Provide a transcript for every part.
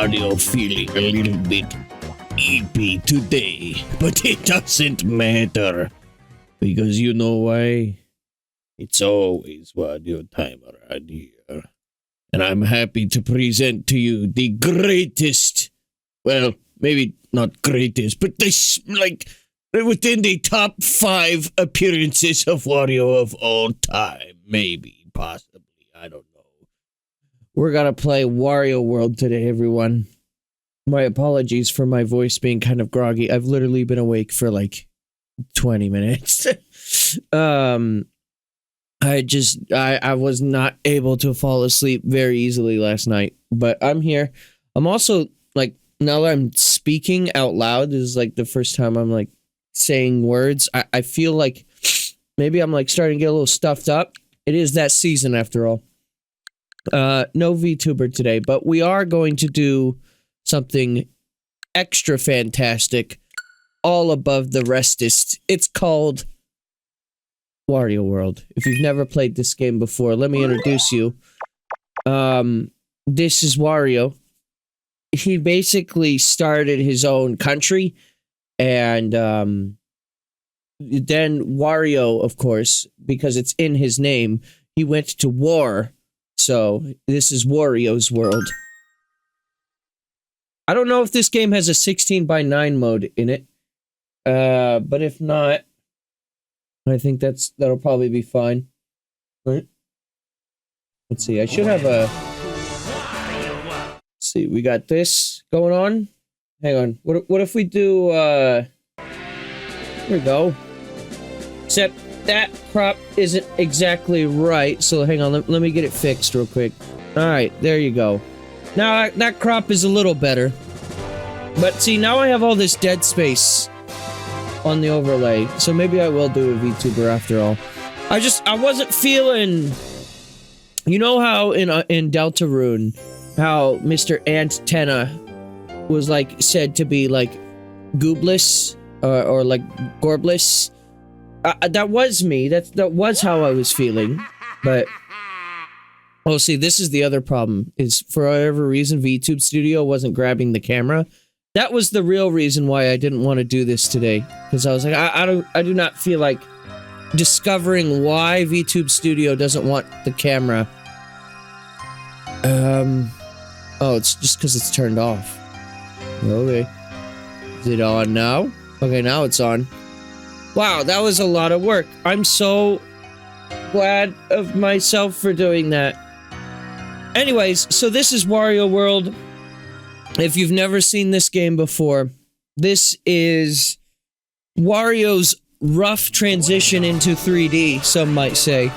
audio feeling a little bit EP today, but it doesn't matter. Because you know why? It's always Wario time around here. And I'm happy to present to you the greatest, well, maybe not greatest, but this, like, within the top 5 appearances of Wario of all time. Maybe, possibly, I don't know. We're gonna play Wario World today, everyone. My apologies for my voice being kind of groggy. I've literally been awake for like 20 minutes. I was not able to fall asleep very easily last night, but I'm here. I'm also, like, now that I'm speaking out loud, this is like the first time I'm like saying words. I feel like maybe I'm like starting to get a little stuffed up. It is that season after all. No VTuber today, but we are going to do something extra fantastic, all above the restest. It's called Wario World. If you've never played this game before, let me introduce you. This is Wario. He basically started his own country, and then Wario, of course, because it's in his name, he went to war. So this is Wario's world. I don't know if this game has a 16:9 mode in it, but if not, I think that'll probably be fine. Right? Let's see. I should have a. Let's see. We got this going on. Hang on. What if we do? Here we go. Except that crop isn't exactly right. So hang on. Let me get it fixed real quick. All right. There you go. Now that crop is a little better. But see, now I have all this dead space on the overlay, so maybe I will do a VTuber after all. I wasn't feeling, you know how in Deltarune, how Mr. Antenna was like said to be like goobless or like gorbless. That was me. That was how I was feeling. But oh, see, this is the other problem. Is for whatever reason VTube Studio wasn't grabbing the camera. That was the real reason why I didn't want to do this today, because I was like, I do not feel like discovering why VTube Studio doesn't want the camera. Oh, it's just because it's turned off. Okay. Is it on now? Okay, now it's on. Wow, that was a lot of work. I'm so glad of myself for doing that. Anyways, so this is Wario World. If you've never seen this game before, this is Wario's rough transition into 3D, some might say.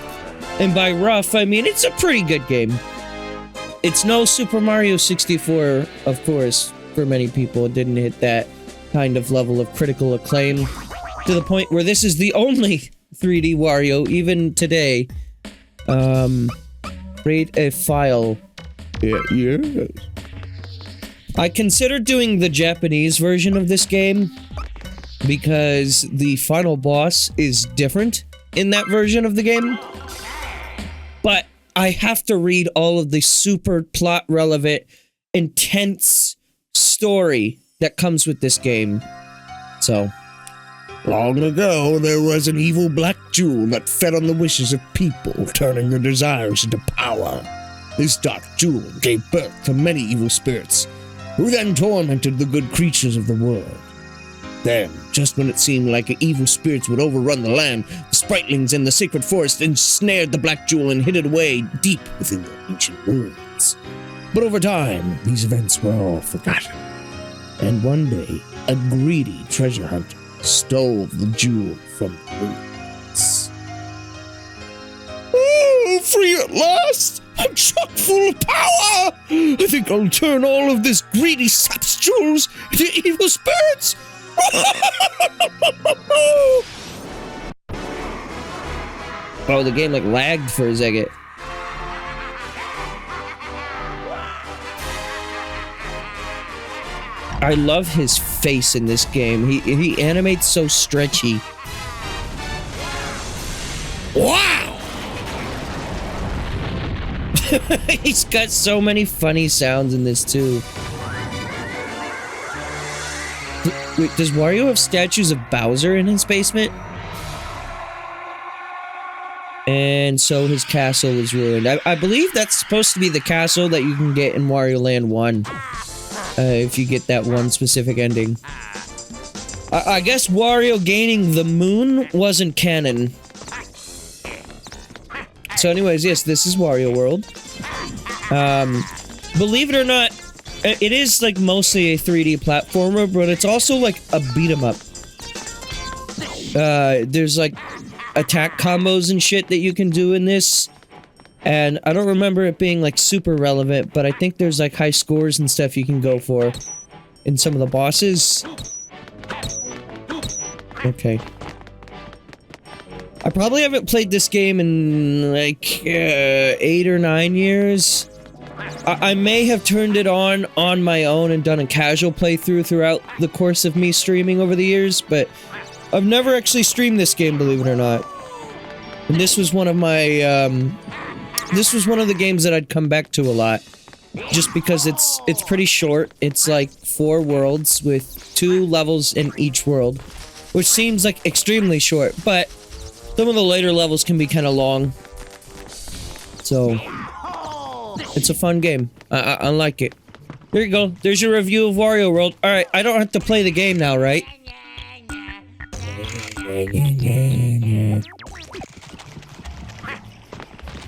And by rough, I mean it's a pretty good game. It's no Super Mario 64, of course, for many people. It didn't hit that kind of level of critical acclaim, to the point where this is the only 3D Wario, even today. Create a file. Yeah. I considered doing the Japanese version of this game because the final boss is different in that version of the game. But I have to read all of the super plot relevant, intense story that comes with this game. So, long ago, there was an evil black jewel that fed on the wishes of people, turning their desires into power. This dark jewel gave birth to many evil spirits, who then tormented the good creatures of the world. Then, just when it seemed like evil spirits would overrun the land, the spritlings in the sacred forest ensnared the black jewel and hid it away deep within the ancient ruins. But over time, these events were all forgotten. And one day, a greedy treasure hunter stole the jewel from the ruins. Oh, free at last! I'm chock full of power! I think I'll turn all of this greedy sap's jewels into evil spirits! oh, the game like lagged for a second. I love his face in this game. He animates so stretchy. Wow! He's got so many funny sounds in this too. Wait, does Wario have statues of Bowser in his basement? And so his castle is ruined. I believe that's supposed to be the castle that you can get in Wario Land 1. If you get that one specific ending. I guess Wario gaining the moon wasn't canon. So anyways, yes, this is Wario World. Believe it or not, it is like mostly a 3D platformer, but it's also like a beat 'em up. There's like attack combos and shit that you can do in this. And I don't remember it being like super relevant, but I think there's like high scores and stuff you can go for in some of the bosses. Okay. I probably haven't played this game in like 8 or 9 years. I may have turned it on my own and done a casual playthrough throughout the course of me streaming over the years, but I've never actually streamed this game, believe it or not. And this was one of my, this was one of the games that I'd come back to a lot. Just because it's pretty short. It's like 4 worlds with 2 levels in each world. Which seems like extremely short, but some of the later levels can be kind of long. So, it's a fun game. I like it. There you go. There's your review of Wario World. Alright, I don't have to play the game now, right?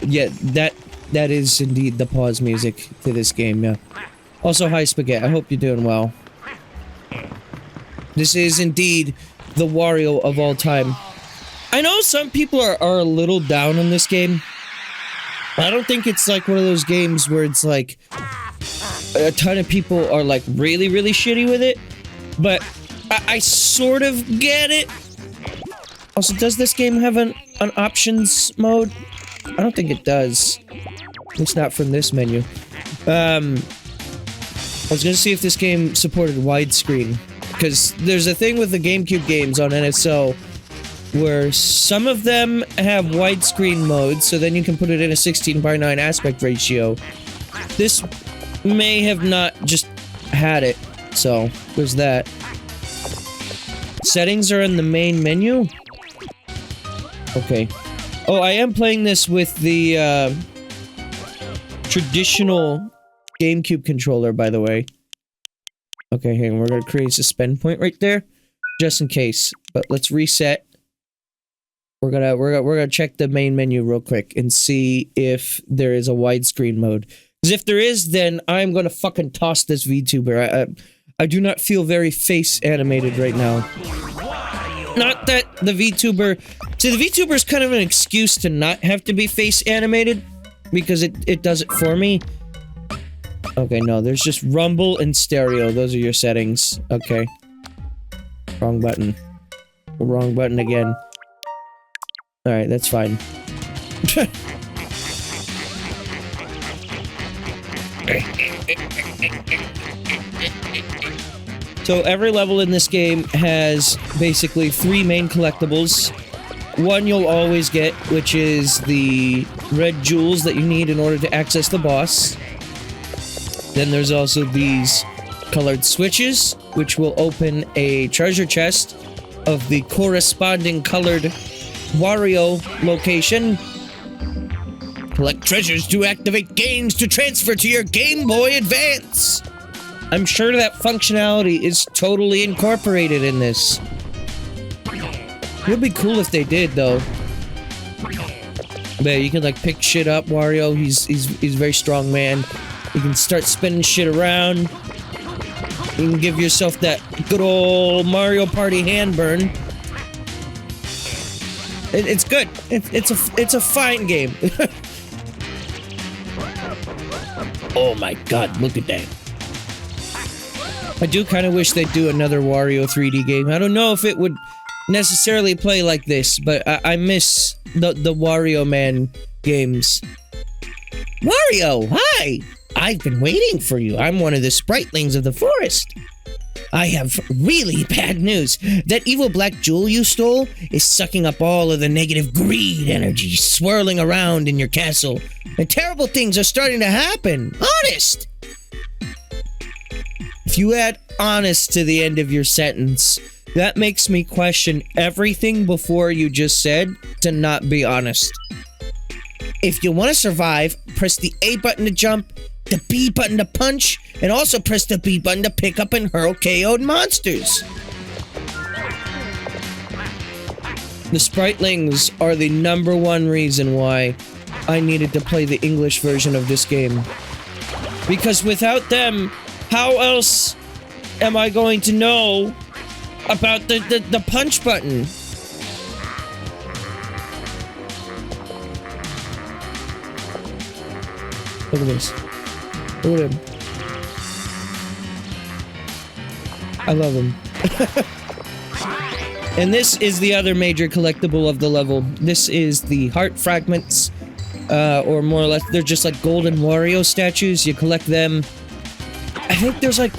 Yeah, that is indeed the pause music to this game, yeah. Also, hi Spaghetti, I hope you're doing well. This is indeed the Wario of all time. I know some people are a little down on this game. I don't think it's like one of those games where it's like a ton of people are like really, really shitty with it. But I sort of get it. Also, does this game have an options mode? I don't think it does. At least not from this menu. I was gonna see if this game supported widescreen. Because there's a thing with the GameCube games on NSO where some of them have widescreen mode, so then you can put it in a 16:9 aspect ratio. This may have not just had it, so there's that. Settings are in the main menu? Okay. Oh, I am playing this with the, traditional GameCube controller, by the way. Okay, hang on, we're gonna create a suspend point right there, just in case. But let's reset. We're gonna check the main menu real quick and see if there is a widescreen mode. Because if there is, then I'm gonna fucking toss this VTuber. I do not feel very face animated right now. Not that the VTuber... See, the VTuber is kind of an excuse to not have to be face animated, because it does it for me. Okay, no, there's just rumble and stereo. Those are your settings. Okay. Wrong button. Wrong button again. Alright, that's fine. So every level in this game has basically 3 main collectibles. One you'll always get, which is the red jewels that you need in order to access the boss. Then there's also these colored switches, which will open a treasure chest of the corresponding colored Wario location. Collect treasures to activate games to transfer to your Game Boy Advance. I'm sure that functionality is totally incorporated in this. It would be cool if they did, though. But you can like pick shit up, Wario. He's a very strong man. You can start spinning shit around. You can give yourself that good old Mario Party hand burn. It's good. It's a fine game. Oh my god, look at that. I do kind of wish they'd do another Wario 3D game. I don't know if it would necessarily play like this, but I miss the Wario Man games. Wario, hi! I've been waiting for you. I'm one of the spritlings of the forest. I have really bad news. That evil black jewel you stole is sucking up all of the negative greed energy swirling around in your castle. And terrible things are starting to happen. Honest! If If you add honest to the end of your sentence, that makes me question everything before you just said to not be honest. If you want to survive, press the A button to jump, the B button to punch, and also press the B button to pick up and hurl KO'd monsters. The Spritelings are the #1 reason why I needed to play the English version of this game. Because without them, how else am I going to know about the punch button? Look at this. Look at him. I love him. And this is the other major collectible of the level. This is the heart fragments, or more or less, they're just like golden Wario statues. You collect them. I think there's like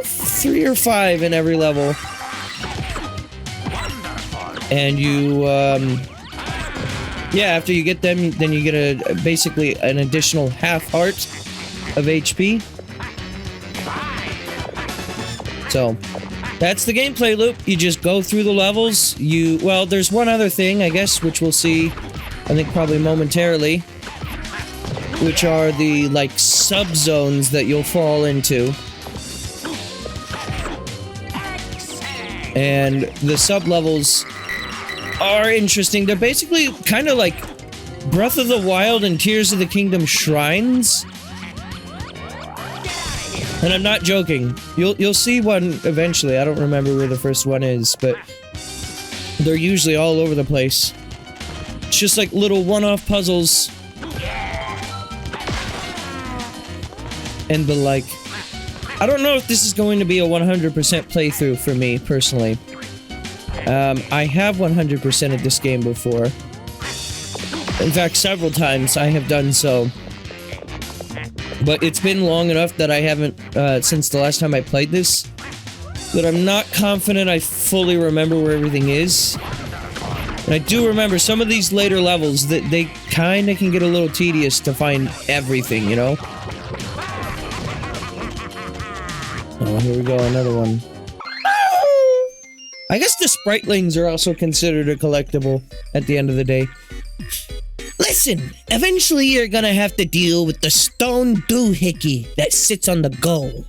3 or 5 in every level. And you, yeah, after you get them, then you get basically an additional half heart of HP. So, that's the gameplay loop. You just go through the levels. Well, there's one other thing, I guess, which we'll see, I think probably momentarily, which are the, like, sub-zones that you'll fall into. And the sub-levels are interesting. They're basically kind of like Breath of the Wild and Tears of the Kingdom shrines. And I'm not joking. You'll see one eventually. I don't remember where the first one is, but they're usually all over the place. It's just like little one-off puzzles. And the like. I don't know if this is going to be a 100% playthrough for me, personally. I have 100% of this game before. In fact, several times I have done so. But it's been long enough that I haven't, since the last time I played this, that I'm not confident I fully remember where everything is. And I do remember some of these later levels that they kind of can get a little tedious to find everything, you know? Oh, here we go, another one. I guess the Spritelings are also considered a collectible at the end of the day. Listen, eventually you're gonna have to deal with the stone doohickey that sits on the goal.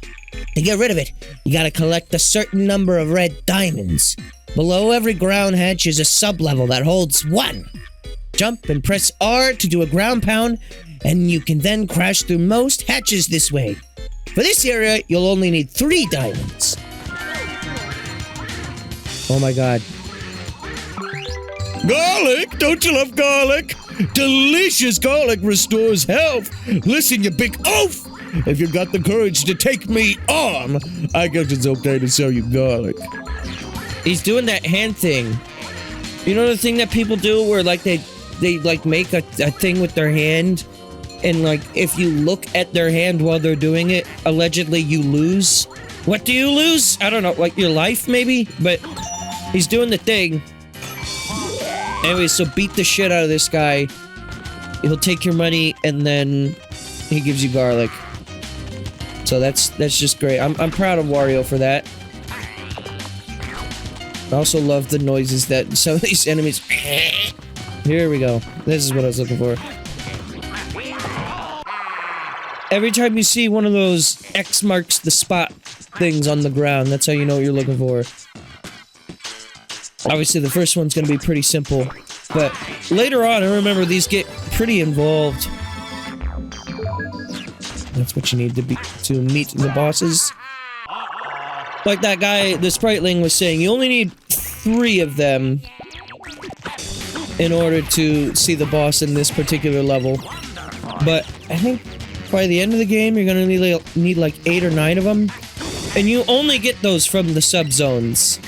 To get rid of it, you gotta collect a certain number of red diamonds. Below every ground hatch is a sub-level that holds 1. Jump and press R to do a ground pound, and you can then crash through most hatches this way. For this area, you'll only need 3 diamonds. Oh my god. Garlic? Don't you love garlic? Delicious garlic restores health. Listen, you big oaf! If you got the courage to take me on, I guess it's okay to sell you garlic. He's doing that hand thing. You know the thing that people do where like they like make a thing with their hand, and like if you look at their hand while they're doing it, allegedly you lose. What do you lose? I don't know, like your life maybe? But he's doing the thing. Anyway, so beat the shit out of this guy. He'll take your money and then he gives you garlic. So that's just great. I'm proud of Wario for that. I also love the noises that some of these enemies. Here we go. This is what I was looking for. Every time you see one of those X marks the spot things on the ground, that's how you know what you're looking for. Obviously, the first one's gonna be pretty simple, but later on, I remember these get pretty involved. That's what you need to meet the bosses. Like that guy, the Spriteling was saying, you only need 3 of them in order to see the boss in this particular level. But I think by the end of the game, you're gonna need like 8 or 9 of them, and you only get those from the sub-zones.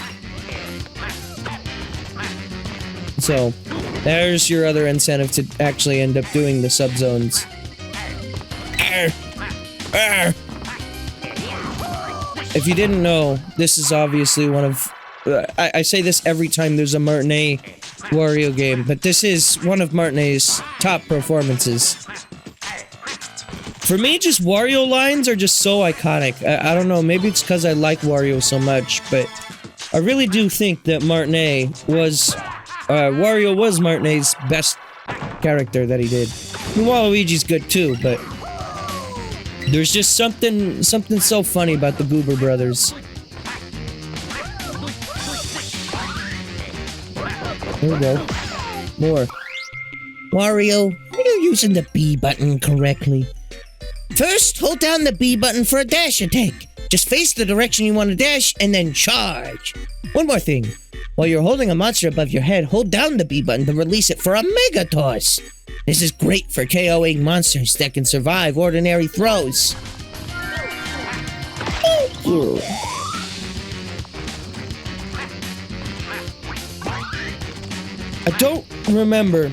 So, there's your other incentive to actually end up doing the sub-zones. If you didn't know, this is obviously one of... I say this every time there's a Martinet Wario game, but this is one of Martinet's top performances. For me, just Wario lines are just so iconic. I don't know, maybe it's because I like Wario so much, but I really do think that Martinet was... Wario was Martinet's best character that he did. I mean, Waluigi's good too, but... There's just something so funny about the Goober brothers. There we go. More. Wario, are you using the B button correctly? First, hold down the B button for a dash attack. Just face the direction you want to dash and then charge. One more thing. While you're holding a monster above your head, hold down the B button to release it for a Mega Toss. This is great for KOing monsters that can survive ordinary throws. Thank you. I don't remember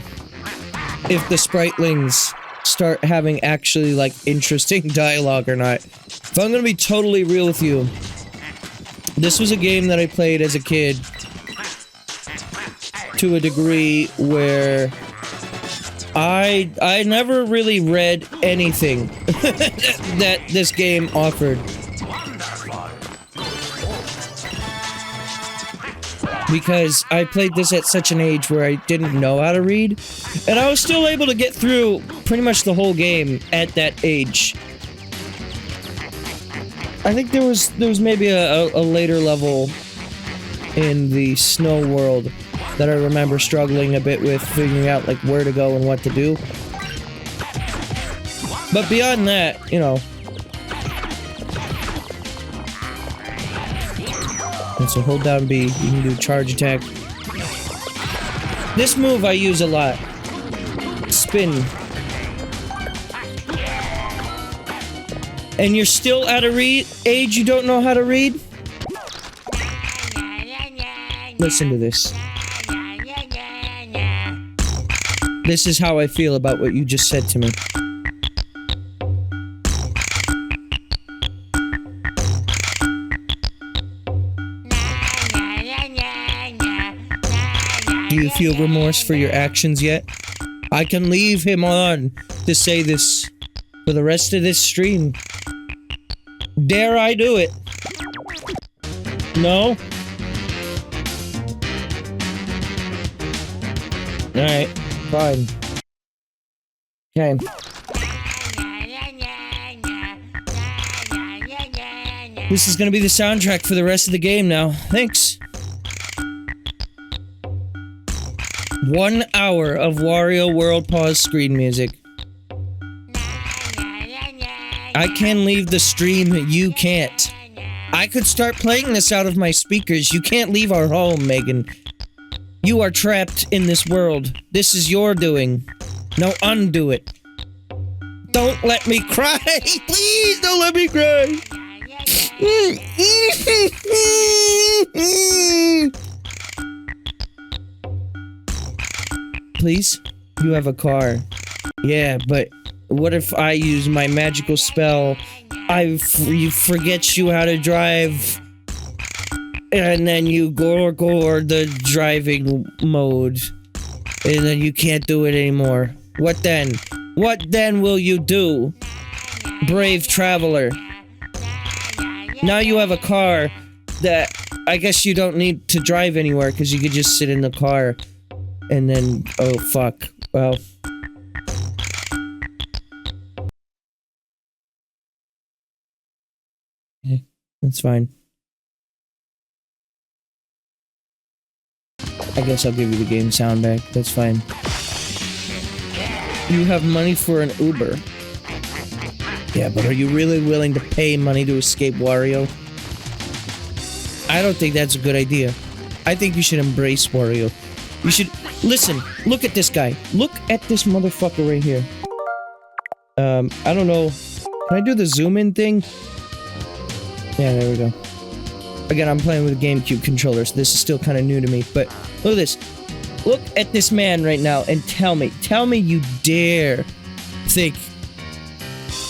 if the Spritelings start having actually, like, interesting dialogue or not. If I'm gonna be totally real with you, this was a game that I played as a kid to a degree where I never really read anything that this game offered. Because I played this at such an age where I didn't know how to read, and I was still able to get through pretty much the whole game at that age. I think there was maybe a later level in the snow world that I remember struggling a bit with figuring out like where to go and what to do. But beyond that, you know. And so hold down B, you can do charge attack. This move I use a lot. Spin. And you're still at a age you don't know how to read? Listen to this. This is how I feel about what you just said to me. Do you feel remorse for your actions yet? I can leave him on to say this for the rest of this stream. Dare I do it? No? Alright, fine. Okay. This is gonna be the soundtrack for the rest of the game now. Thanks. 1 hour of Wario World Pause screen music. I can leave the stream, you can't. I could start playing this out of my speakers. You can't leave our home, Megan. You are trapped in this world. This is your doing. Now undo it. Don't let me cry! Please don't let me cry! Please? You have a car. Yeah, but what if I use my magical spell? You forget you how to drive, and then you gore the driving mode, and then you can't do it anymore. What then? What then will you do, brave traveler? Now you have a car that I guess you don't need to drive anywhere because you could just sit in the car. And then, oh fuck, well. Okay, that's fine. I guess I'll give you the game sound back, that's fine. You have money for an Uber. Yeah, but are you really willing to pay money to escape Wario? I don't think that's a good idea. I think you should embrace Wario. You should... Listen, look at this guy. Look at this motherfucker right here. I don't know. Can I do the zoom in thing? Yeah, there we go. Again, I'm playing with a GameCube controller, so this is still kind of new to me, but look at this. Look at this man right now and tell me you dare think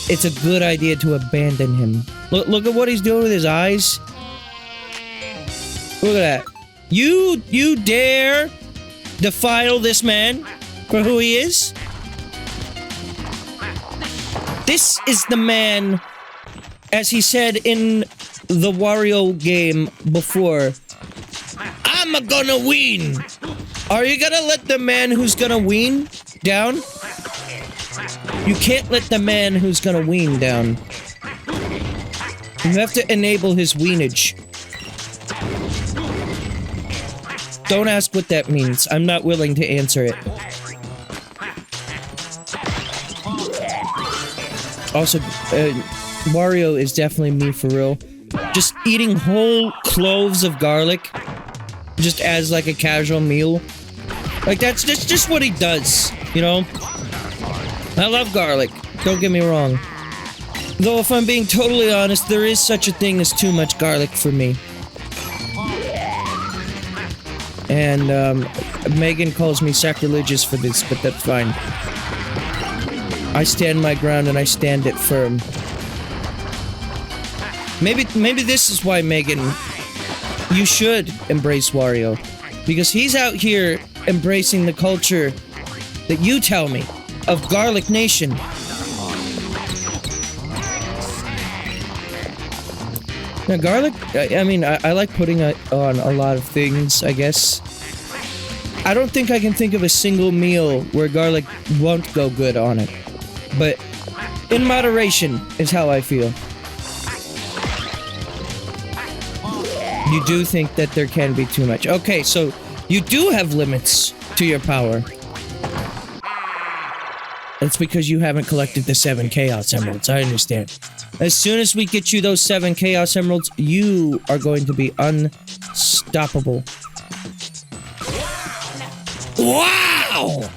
it's a good idea to abandon him. Look at what he's doing with his eyes. Look at that. You dare defile this man for who he is? This is the man, as he said in the Wario game before, I'm gonna win. Are you gonna let the man who's gonna win down? You can't let the man who's gonna win down. You have to enable his weenage. Don't ask what that means. I'm not willing to answer it. Also, Wario is definitely me for real. Just eating whole cloves of garlic, just as like a casual meal. Like that's just what he does, you know? I love garlic, don't get me wrong. Though if I'm being totally honest, there is such a thing as too much garlic for me. And, Megan calls me sacrilegious for this, but that's fine. I stand my ground and I stand it firm. Maybe this is why, Megan, you should embrace Wario. Because he's out here embracing the culture that you tell me of Garlic Nation. Now, garlic, I mean, I like putting it on a lot of things, I guess. I don't think I can think of a single meal where garlic won't go good on it. But in moderation is how I feel. You do think that there can be too much. Okay, so you do have limits to your power. That's because you haven't collected the 7 Chaos Emeralds, I understand. As soon as we get you those 7 Chaos Emeralds, you are going to be unstoppable. Wow!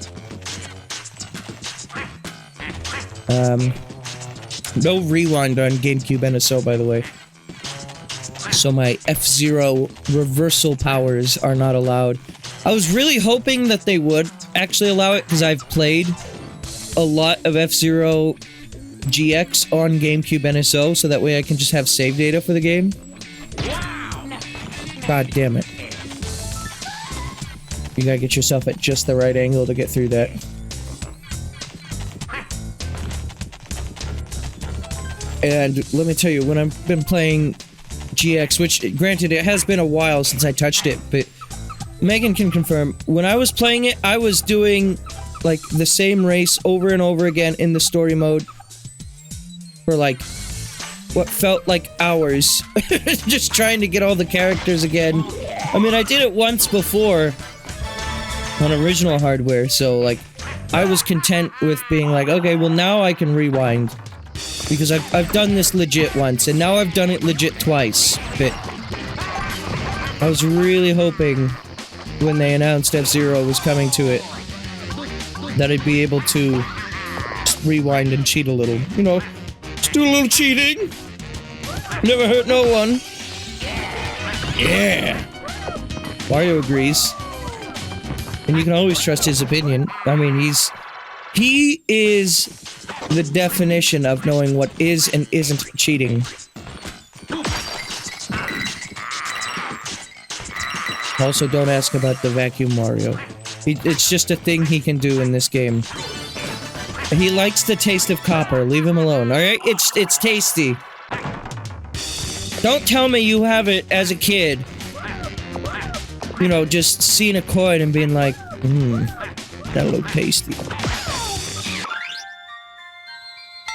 No rewind on GameCube NSO, by the way. So my F-Zero reversal powers are not allowed. I was really hoping that they would actually allow it, because I've played a lot of F-Zero GX on GameCube NSO, so that way I can just have save data for the game. God damn it. You gotta get yourself at just the right angle to get through that. And let me tell you, when I've been playing GX, which, granted, it has been a while since I touched it, but Megan can confirm, when I was playing it, I was doing, like, the same race over and over again in the story mode for, like, what felt like hours. Just trying to get all the characters again. I mean, I did it once before on original hardware, so, like, I was content with being like, okay, well, now I can rewind. Because I've done this legit once, and now I've done it legit twice, but I was really hoping when they announced F-Zero was coming to it that I'd be able to just rewind and cheat a little. You know, just do a little cheating. Never hurt no one. Yeah. Wario agrees. And you can always trust his opinion. I mean, he is the definition of knowing what is and isn't cheating. Also, don't ask about the vacuum Wario. It's just a thing he can do in this game. He likes the taste of copper. Leave him alone, alright? It's tasty. Don't tell me you have it as a kid. You know, just seeing a coin and being like, that look tasty.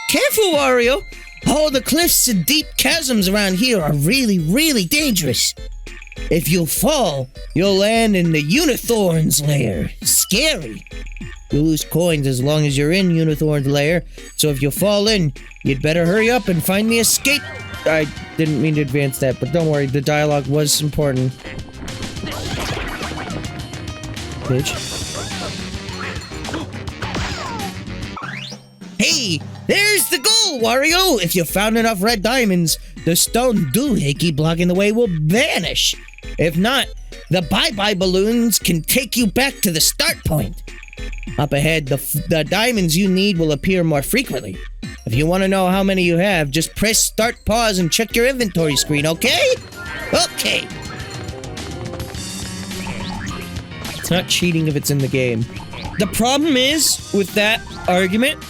Careful, Wario! All the cliffs and deep chasms around here are really, really dangerous. If you fall, you'll land in the Unithorn's lair. Scary. You lose coins as long as you're in Unithorn's lair, so if you fall in, you'd better hurry up and find the escape. I didn't mean to advance that, but don't worry, the dialogue was important. Bitch. Hey, there's the goal, Wario! If you found enough red diamonds, the stone doohickey blocking the way will vanish. If not, the bye-bye balloons can take you back to the start point. Up ahead, the diamonds you need will appear more frequently. If you want to know how many you have, just press start pause and check your inventory screen, okay? Okay. It's not cheating if it's in the game. The problem is, with that argument,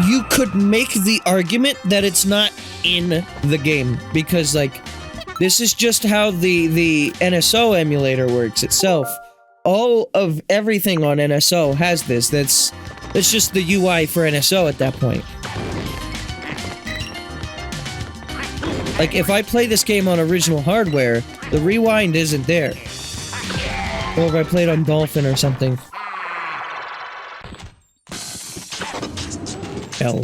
you could make the argument that it's not in the game, because, like, this is just how the NSO emulator works itself. All of everything on NSO has this. That's just the UI for NSO at that point. Like, if I play this game on original hardware, the rewind isn't there. Or if I played on Dolphin or something. L.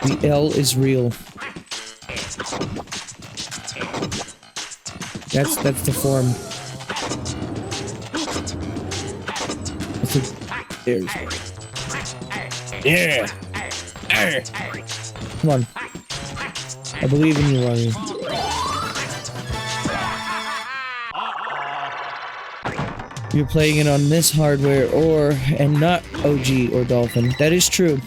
The L is real. That's the form. There's. Yeah. Come on. I believe in you, Wario. You're playing it on this hardware and not OG or Dolphin. That is true.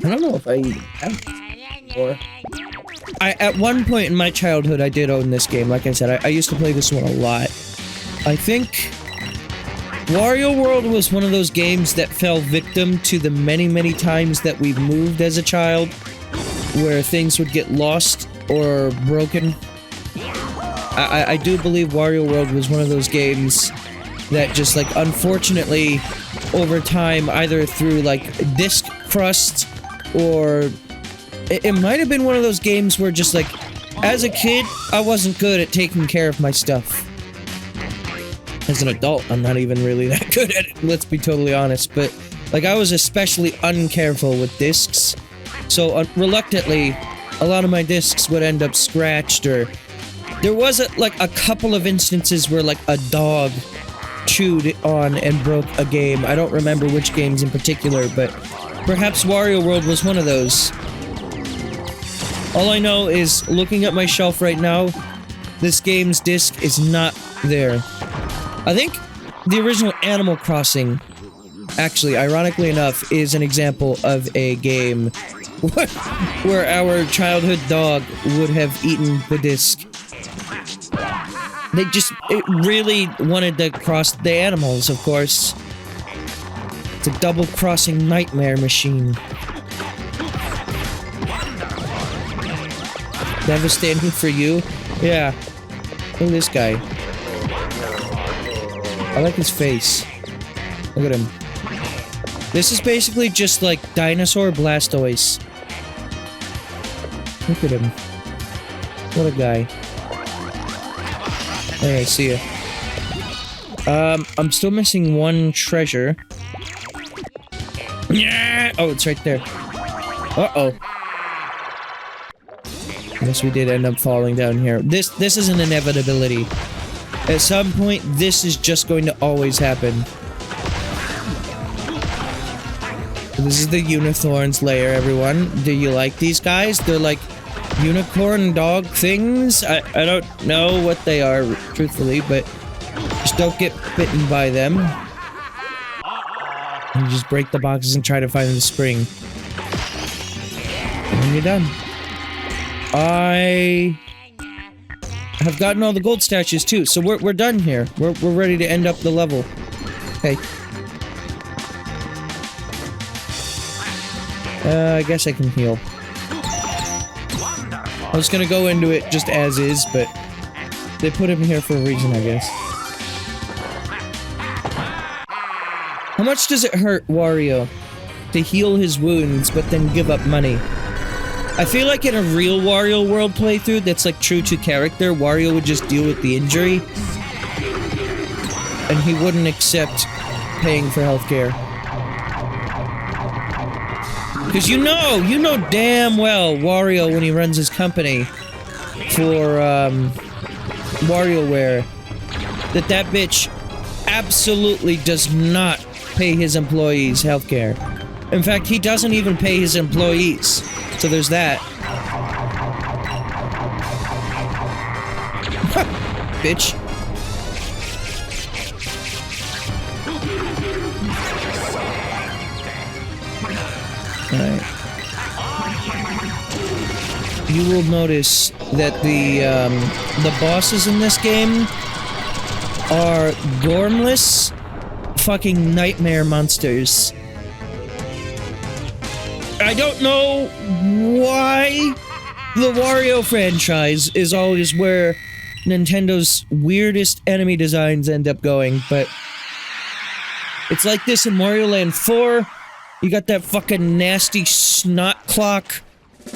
I don't know if I have before. At one point in my childhood, I did own this game. Like I said, I used to play this one a lot. I think Wario World was one of those games that fell victim to the many, many times that we've moved as a child, where things would get lost or broken. I do believe Wario World was one of those games that just, like, unfortunately, over time, either through, like, disk crust, or it might have been one of those games where just, like, as a kid, I wasn't good at taking care of my stuff. As an adult, I'm not even really that good at it, let's be totally honest, but, like, I was especially uncareful with discs, so reluctantly, a lot of my discs would end up scratched, or there was, a couple of instances where, like, a dog chewed on and broke a game. I don't remember which games in particular, but perhaps Wario World was one of those. All I know is, looking at my shelf right now, this game's disc is not there. I think the original Animal Crossing, actually, ironically enough, is an example of a game where our childhood dog would have eaten the disc. It really wanted to cross the animals, of course. It's a double-crossing nightmare machine. Devastating for you? Yeah. Look at this guy. I like his face. Look at him. This is basically just like Dinosaur Blastoise. Look at him. What a guy. Hey, I see ya. I'm still missing one treasure. Yeah! Oh, it's right there. Uh-oh. I guess we did end up falling down here. This is an inevitability. At some point, this is just going to always happen. This is the Unicorn's lair, everyone. Do you like these guys? They're like unicorn dog things. I don't know what they are, truthfully, but just don't get bitten by them. And just break the boxes and try to find the spring. And then you're done. I have gotten all the gold statues too, so we're done here. We're ready to end up the level. Okay. I guess I can heal. I was gonna go into it just as is, but they put him here for a reason, I guess. How much does it hurt Wario to heal his wounds, but then give up money? I feel like in a real Wario World playthrough that's like true to character, Wario would just deal with the injury. And he wouldn't accept paying for healthcare. Because you know damn well Wario, when he runs his company for WarioWare, that bitch absolutely does not pay his employees healthcare. In fact, he doesn't even pay his employees. So there's that. Bitch. Alright. You will notice that the bosses in this game are gormless fucking nightmare monsters. I don't know why the Wario franchise is always where Nintendo's weirdest enemy designs end up going, but it's like this in Mario Land 4. You got that fucking nasty snot clock.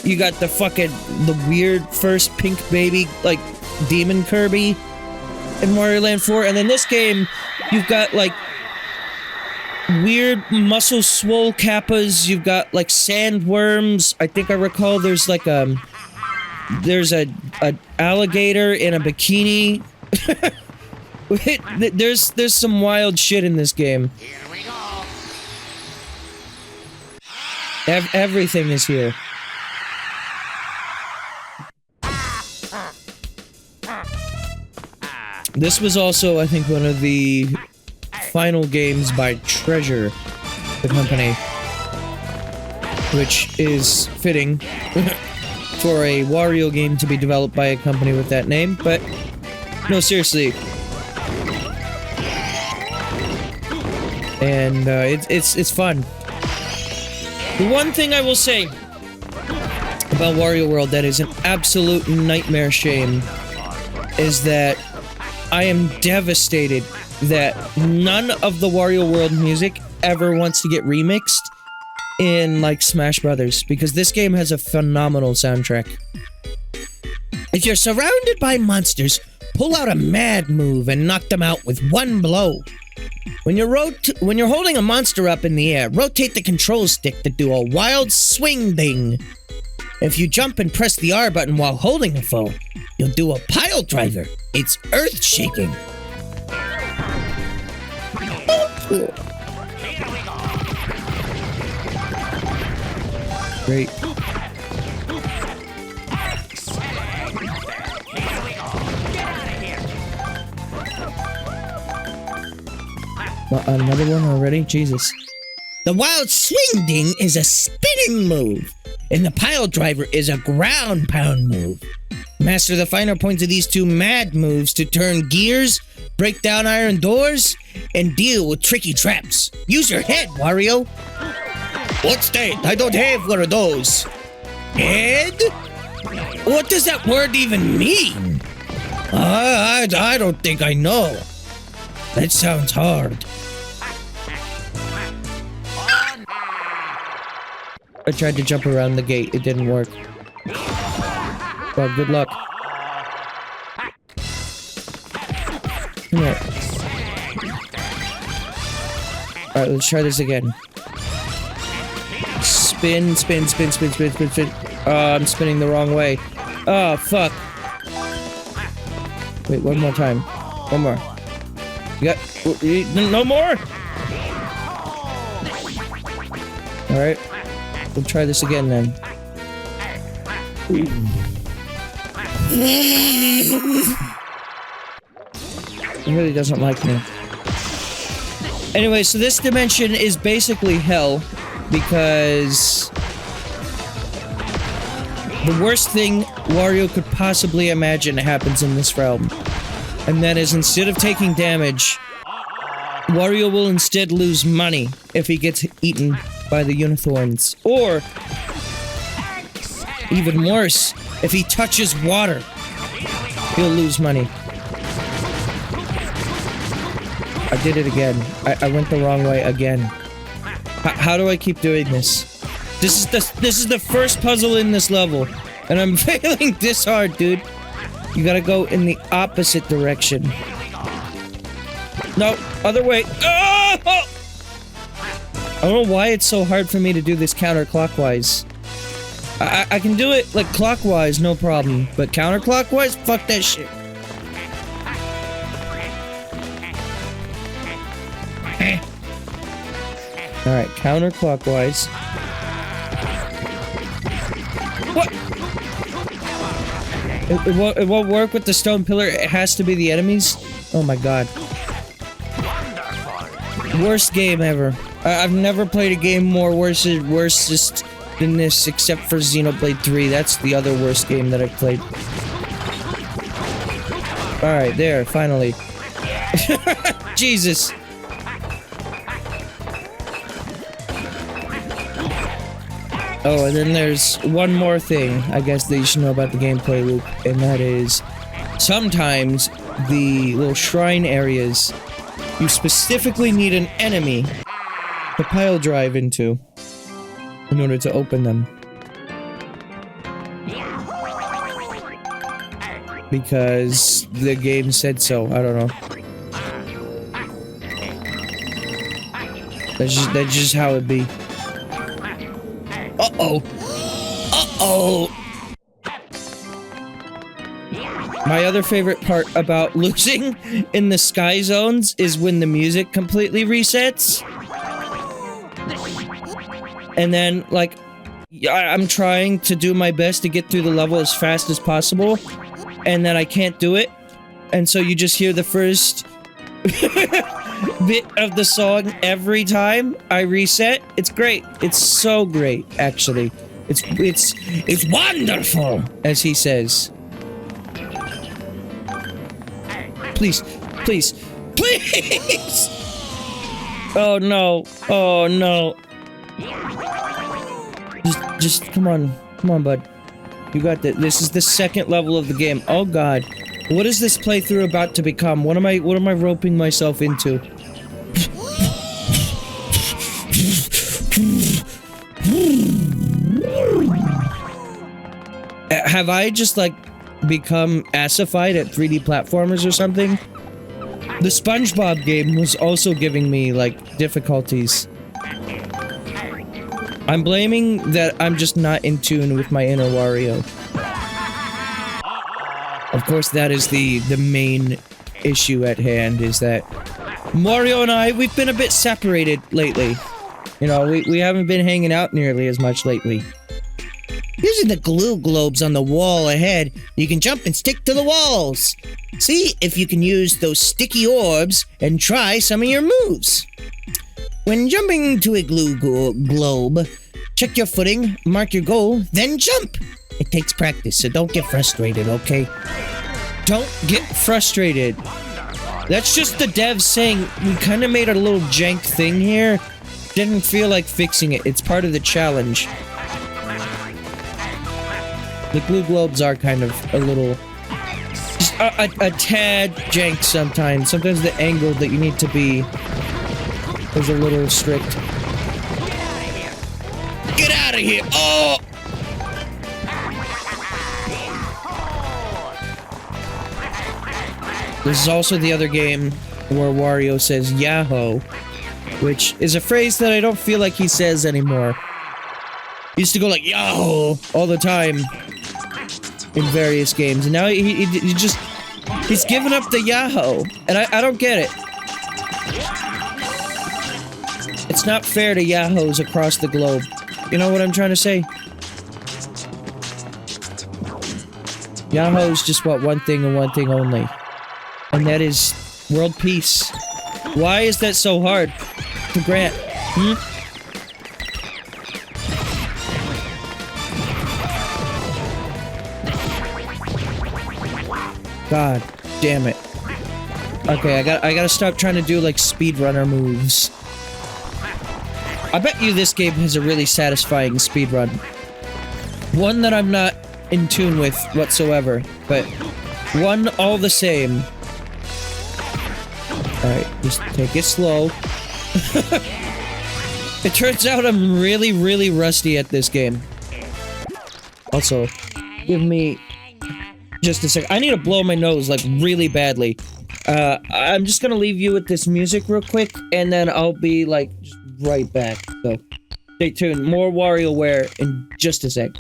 You got the weird first pink baby, like, demon Kirby in Mario Land 4. And then this game, you've got, like, weird muscle swole kappas. You've got, like, sandworms. I think I recall there's, like, there's a alligator in a bikini. There's some wild shit in this game. Here we go. Everything is here. This was also, I think, one of the final games by Treasure, the company, which is fitting for a Wario game to be developed by a company with that name, but no, seriously. And it's fun. The one thing I will say about Wario World that is an absolute nightmare shame is that I am devastated that none of the Wario World music ever wants to get remixed in, like, Smash Brothers, because this game has a phenomenal soundtrack. If you're surrounded by monsters, pull out a mad move and knock them out with one blow. When you're holding a monster up in the air, rotate the control stick to do a wild swing thing. If you jump and press the R button while holding a foe, you'll do a pile driver. It's earth-shaking. Great. Another one already? Jesus. The wild swing ding is a spinning move, and the pile driver is a ground pound move. Master the finer points of these two mad moves to turn gears, break down iron doors, and deal with tricky traps. Use your head, Wario. What's that? I don't have one of those. Head? What does that word even mean? I don't think I know. That sounds hard. I tried to jump around the gate. It didn't work. Well, good luck. Come here. Alright, let's try this again. Spin, spin, spin, spin, spin, spin, spin. I'm spinning the wrong way. Oh, fuck. Wait, one more time. One more. You got... No more? Alright. We'll try this again then. He really doesn't like me. Anyway, so this dimension is basically hell because the worst thing Wario could possibly imagine happens in this realm. And that is, instead of taking damage, Wario will instead lose money if he gets eaten by the unicorns. Or, even worse, if he touches water, he'll lose money. I did it again. I went the wrong way again. How do I keep doing this? This is the first puzzle in this level, and I'm failing this hard, dude. You gotta go in the opposite direction. No, other way. Oh! I don't know why it's so hard for me to do this counterclockwise. I can do it, like, clockwise, no problem. But counterclockwise? Fuck that shit. Alright, counterclockwise. What? It won't work with the stone pillar. It has to be the enemies? Oh my god. Worst game ever. I've never played a game more worst than this, except for Xenoblade 3. That's the other worst game that I've played. Alright, there, finally. Jesus. Oh, and then there's one more thing, I guess, that you should know about the gameplay loop, and that is sometimes the little shrine areas, you specifically need an enemy to pile drive into in order to open them. Because the game said so. I don't know. That's just how it be. Uh-oh. Uh-oh. My other favorite part about losing in the sky zones is when the music completely resets. And then, like, I'm trying to do my best to get through the level as fast as possible. And then I can't do it. And so you just hear the first bit of the song every time I reset. It's great. It's so great, actually. It's wonderful, as he says. Please, please, please! Oh no, oh no. Just come on, bud. You got this. This is the second level of the game. Oh god. What is this playthrough about to become? What am I roping myself into? Have I just, like, become assified at 3D platformers or something? The SpongeBob game was also giving me, like, difficulties. I'm blaming that I'm just not in tune with my inner Wario. Of course, that is the main issue at hand, is that Wario and I, we've been a bit separated lately. You know, we haven't been hanging out nearly as much lately. Using the glue globes on the wall ahead, you can jump and stick to the walls. See if you can use those sticky orbs and try some of your moves. When jumping to a glue globe, check your footing, mark your goal, then jump. It takes practice, so don't get frustrated, okay? Don't get frustrated. That's just the devs saying, we kind of made a little jank thing here. Didn't feel like fixing it. It's part of the challenge. The glue globes are kind of a little... just a tad jank sometimes. Sometimes the angle that you need to be is a little strict. Get out of here! Oh! This is also the other game where Wario says Yahoo, which is a phrase that I don't feel like he says anymore. He used to go like Yahoo all the time in various games, and now he just... he's given up the Yahoo, and I don't get it. It's not fair to Yahoos across the globe. You know what I'm trying to say? Yahoo's just want one thing and one thing only. And that is world peace. Why is that so hard to grant? God damn it. Okay, I gotta stop trying to do like speedrunner moves. I bet you this game has a really satisfying speedrun. One that I'm not in tune with whatsoever, but one all the same. Alright, just take it slow. It turns out I'm really, really rusty at this game. Also, give me just a sec. I need to blow my nose, like, really badly. I'm just gonna leave you with this music real quick, and then I'll be, like, just right back. So, stay tuned. More WarioWare in just a sec.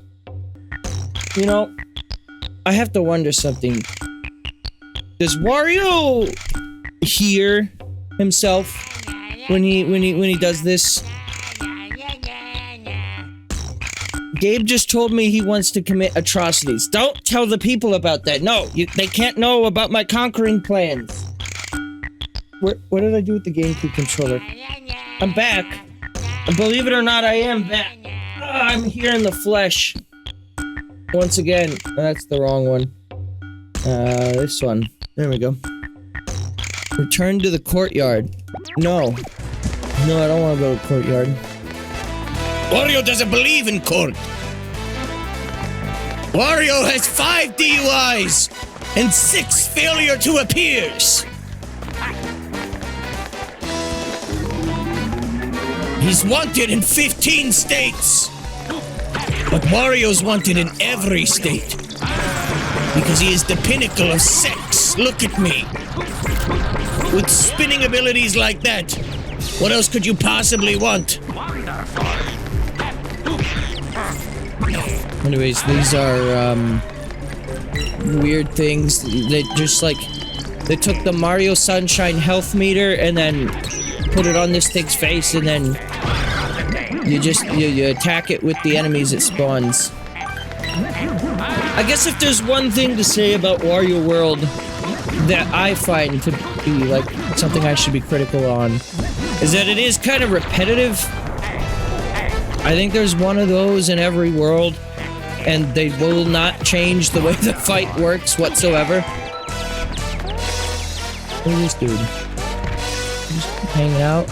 You know, I have to wonder something. Does Wario hear himself when he does this? Gabe just told me he wants to commit atrocities. Don't tell the people about that. No, they can't know about my conquering plans. What did I do with the GameCube controller? I'm back. And believe it or not, I am back. I'm here in the flesh. Once again. That's the wrong one. This one. There we go. Return to the courtyard. No. No, I don't want to go to the courtyard. Wario doesn't believe in court. Wario has 5 DUIs and 6 failure to appears. He's wanted in 15 states. But Wario's wanted in every state. Because he is the pinnacle of sex. Look at me. With spinning abilities like that, what else could you possibly want? Anyways, these are weird things. They just like they took the Mario Sunshine health meter and then put it on this thing's face, and then you attack it with the enemies it spawns. I guess if there's one thing to say about Wario World that I find to be like something I should be critical on, is that it is kind of repetitive. I think there's one of those in every world, and they will not change the way the fight works whatsoever. Look at this dude. Just hanging out.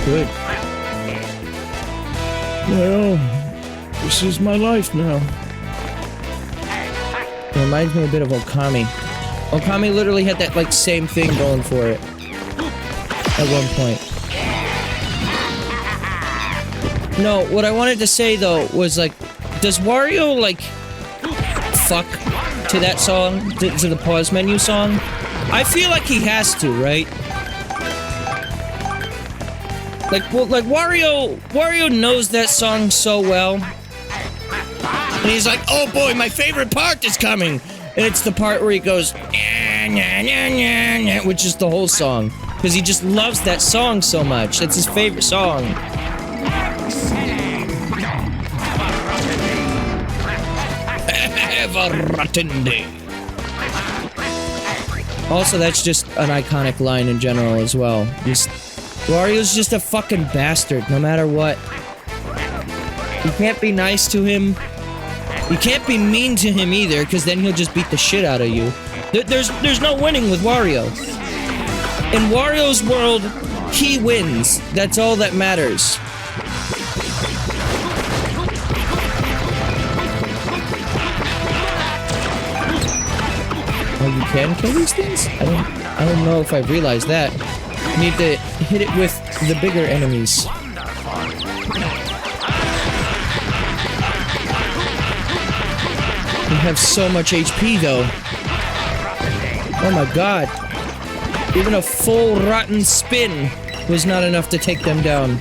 Good. Well, this is my life now. It reminds me a bit of Okami. Okami literally had that, like, same thing going for it. At one point. No, what I wanted to say, though, was, like, does Wario, like, fuck to that song? To the pause menu song? I feel like he has to, right? Like, well, like, Wario knows that song so well. And he's like, oh boy, my favorite part is coming! And it's the part where he goes, "Nya, nya, nya, nya, nya," which is the whole song. Because he just loves that song so much. It's his favorite song. Have a rotten day. Also, that's just an iconic line in general as well. Wario's just a fucking bastard, no matter what. You can't be nice to him. You can't be mean to him either, because then he'll just beat the shit out of you. There's no winning with Wario. In Wario's world, he wins. That's all that matters. Oh, you can kill these things? I don't know if I realized that. You need to hit it with the bigger enemies. You have so much HP, though. Oh my god. Even a full rotten spin was not enough to take them down.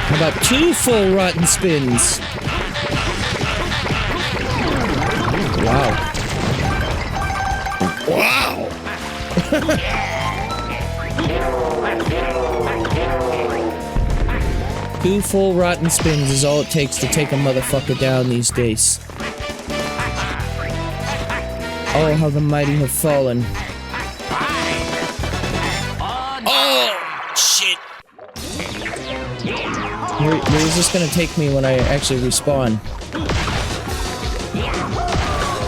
How about 2 full rotten spins? Wow. Wow! 2 full rotten spins is all it takes to take a motherfucker down these days. Oh, how the mighty have fallen. Oh, shit! Where is this gonna take me when I actually respawn?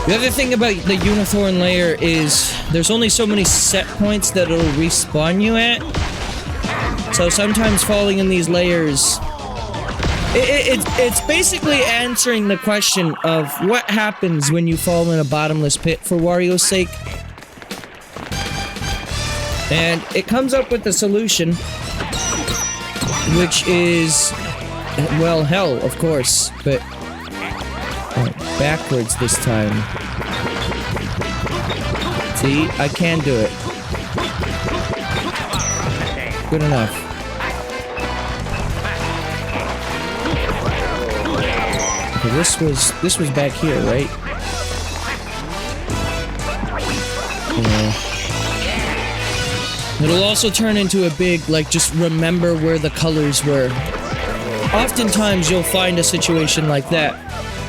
The other thing about the Unithorn layer is there's only so many set points that it'll respawn you at. So sometimes falling in these layers, it's basically answering the question of what happens when you fall in a bottomless pit for Wario's sake. And it comes up with the solution, which is, well, hell, of course, but backwards this time. See, I can do it. Good enough. Okay, this was back here, right? Yeah. It'll also turn into a big, like, just remember where the colors were. Oftentimes you'll find a situation like that,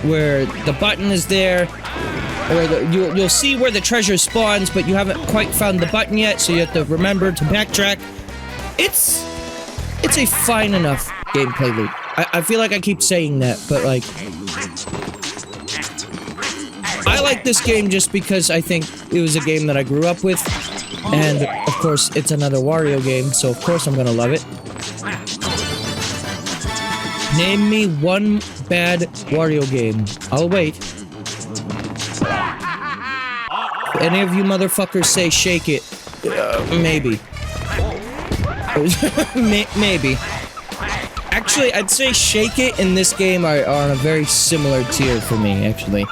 where the button is there, or you'll see where the treasure spawns, but you haven't quite found the button yet, so you have to remember to backtrack. It's a fine enough gameplay loop. I feel like I keep saying that, but like, I like this game just because I think it was a game that I grew up with, And, of course, it's another Wario game, so of course I'm gonna love it. Name me one bad Wario game. I'll wait. If any of you motherfuckers say shake it, maybe. Maybe. Actually, I'd say shake it and this game are on a very similar tier for me, actually.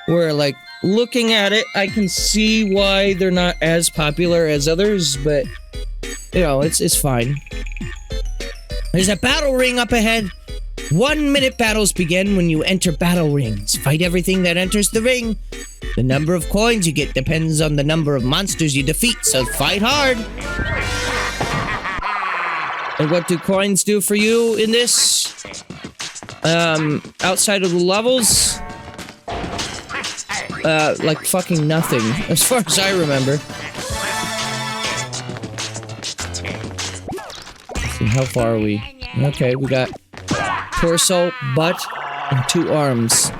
Where, like, looking at it, I can see why they're not as popular as others, but, you know, it's fine. There's a battle ring up ahead. 1-minute battles begin when you enter battle rings. Fight everything that enters the ring. The number of coins you get depends on the number of monsters you defeat, so fight hard. And what do coins do for you in this? Outside of the levels? Like fucking nothing, as far as I remember. Let's see, how far are we? Okay, we got torso, butt, and 2 arms.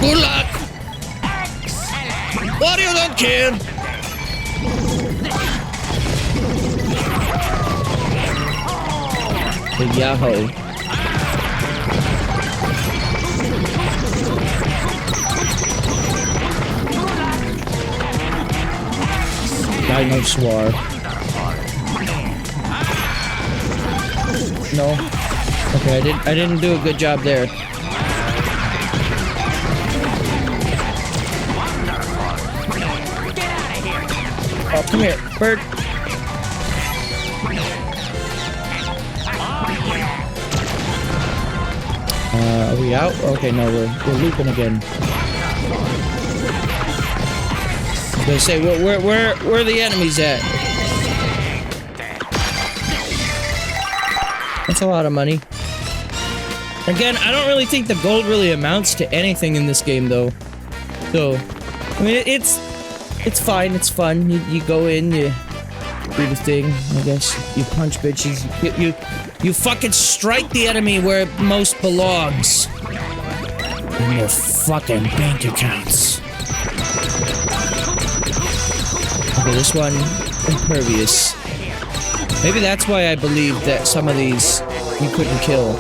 Good luck! Wario don't care! The Yahoo! Dinosaur. No. Okay, I didn't do a good job there. Oh, come here, bird. Are we out? Okay, no, we're looping again. I was gonna say, where are the enemies at? That's a lot of money. Again, I don't really think the gold really amounts to anything in this game, though. So, I mean, it's fine, it's fun. You go in, you do the thing, I guess. You punch bitches. You fucking strike the enemy where it most belongs. In their fucking bank accounts. Okay, this one, impervious. Maybe that's why I believe that some of these you couldn't kill.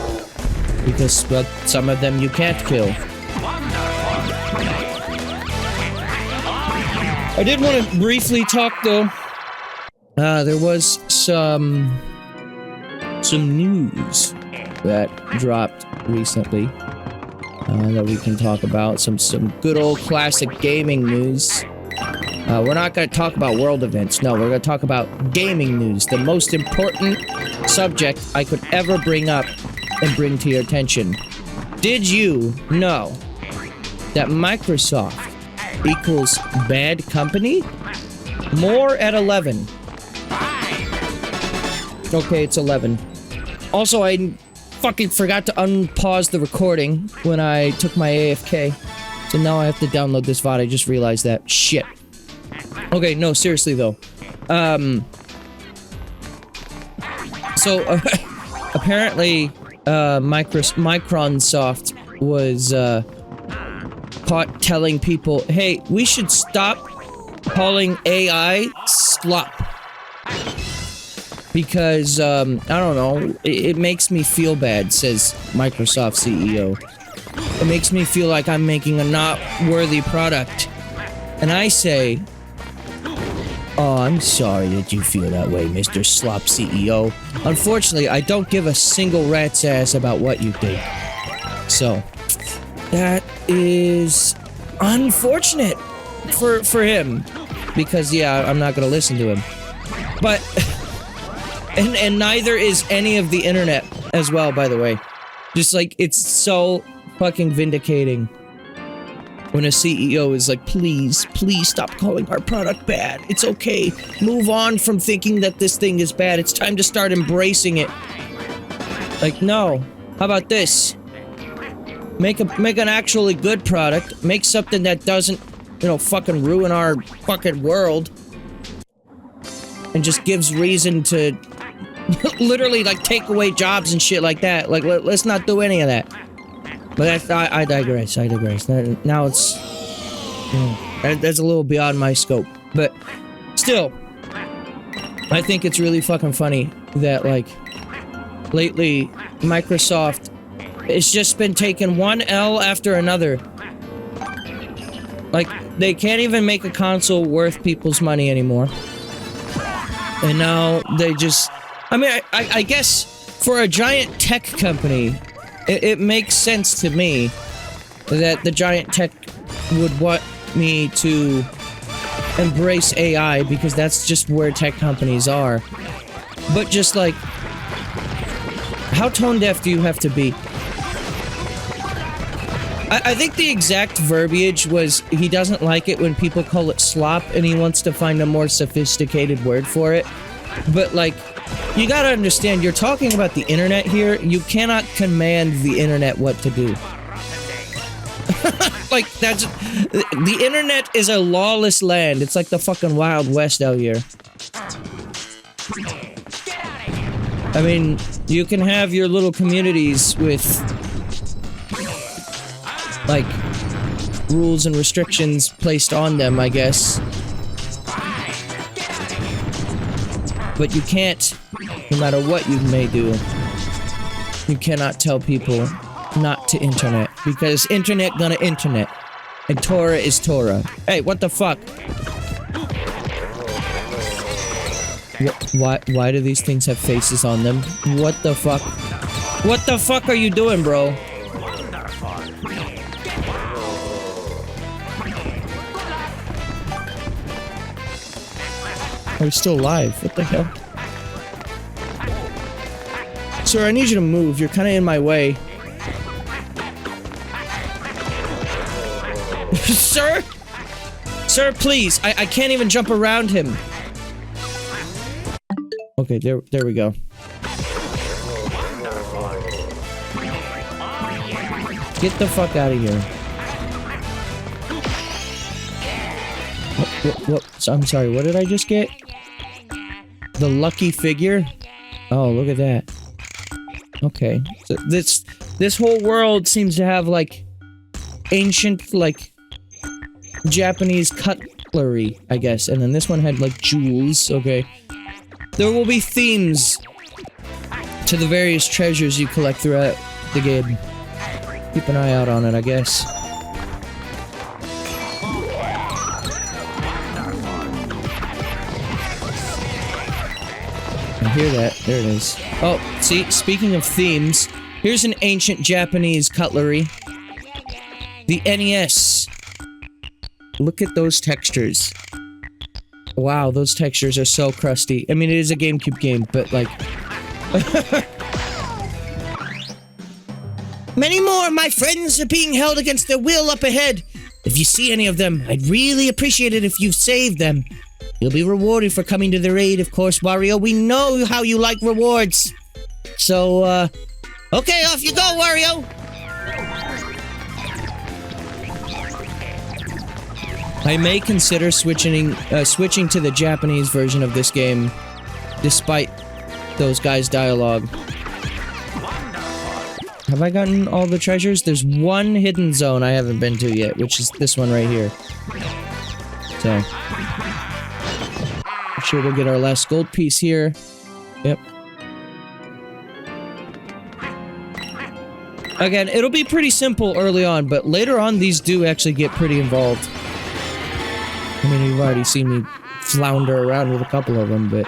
Because, well, some of them you can't kill. I did want to briefly talk, though. There was some news that dropped recently that we can talk about. Some good old classic gaming news. We're not going to talk about world events. No, we're going to talk about gaming news. The most important subject I could ever bring up and bring to your attention. Did you know that Microsoft equals bad company? More at 11. Okay, it's 11. Also, I fucking forgot to unpause the recording when I took my AFK. So now I have to download this VOD. I just realized that. Shit. Okay, no, seriously though. So, apparently, Microsoft was, caught telling people, hey, we should stop calling AI slop. Because, I don't know, it makes me feel bad, says Microsoft CEO. It makes me feel like I'm making a not worthy product. And I say, oh, I'm sorry that you feel that way, Mr. Slop CEO. Unfortunately, I don't give a single rat's ass about what you think. So, that is unfortunate for him. Because, yeah, I'm not gonna listen to him. But, and neither is any of the internet as well, by the way. Just like, it's so fucking vindicating when a CEO is like, please stop calling our product bad. It's okay. Move on from thinking that this thing is bad. It's time to start embracing it. Like, no. How about this? Make an actually good product. Make something that doesn't, you know, fucking ruin our fucking world. And just gives reason to literally like take away jobs and shit like that. Like let's not do any of that. But that's I digress. I digress. Now it's that's a little beyond my scope. But still, I think it's really fucking funny that like lately Microsoft it's just been taking one L after another. Like, they can't even make a console worth people's money anymore. And now they just... I mean, I guess for a giant tech company, it makes sense to me that the giant tech would want me to embrace AI because that's just where tech companies are. But just like... How tone deaf do you have to be? I think the exact verbiage was he doesn't like it when people call it slop and he wants to find a more sophisticated word for it. But like, you gotta understand, you're talking about the internet here. You cannot command the internet what to do. Like, that's... The internet is a lawless land. It's like the fucking Wild West out here. I mean, you can have your little communities with... like, rules and restrictions placed on them, I guess. But you can't, no matter what you may do, you cannot tell people not to internet, because internet gonna internet, and Torah is Torah. Hey, what the fuck? Why do these things have faces on them? What the fuck? What the fuck are you doing, bro? Are you still alive? What the hell? Sir, I need you to move. You're kind of in my way. Sir? Sir, please. I can't even jump around him. Okay, there we go. Get the fuck out of here. What? I'm sorry, what did I just get? The lucky figure? Oh, look at that. Okay. So this whole world seems to have, like, ancient, like, Japanese cutlery, I guess. And then this one had, like, jewels. Okay. There will be themes to the various treasures you collect throughout the game. Keep an eye out on it, I guess. I hear that. There it is. Oh, see, speaking of themes, here's an ancient Japanese cutlery. The NES. Look at those textures. Wow, those textures are so crusty. I mean, it is a GameCube game, but like... Many more of my friends are being held against their will up ahead. If you see any of them, I'd really appreciate it if you saved them. You'll be rewarded for coming to their aid, of course, Wario. We know how you like rewards. So, okay, off you go, Wario! I may consider switching to the Japanese version of this game, despite those guys' dialogue. Have I gotten all the treasures? There's one hidden zone I haven't been to yet, which is this one right here. So... I'm sure we'll get our last gold piece here. Yep. Again, it'll be pretty simple early on, but later on, these do actually get pretty involved. I mean, you've already seen me flounder around with a couple of them, but...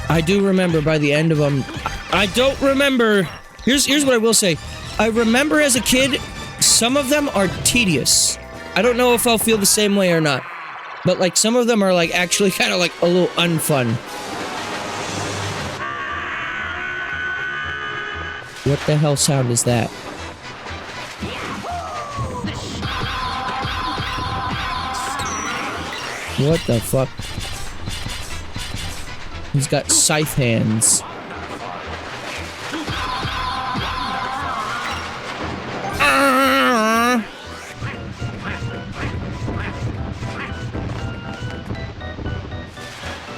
I do remember by the end of them... I don't remember... Here's what I will say. I remember as a kid, some of them are tedious. I don't know if I'll feel the same way or not. But, like, some of them are, like, actually kind of, like, a little unfun. What the hell sound is that? What the fuck? He's got scythe hands.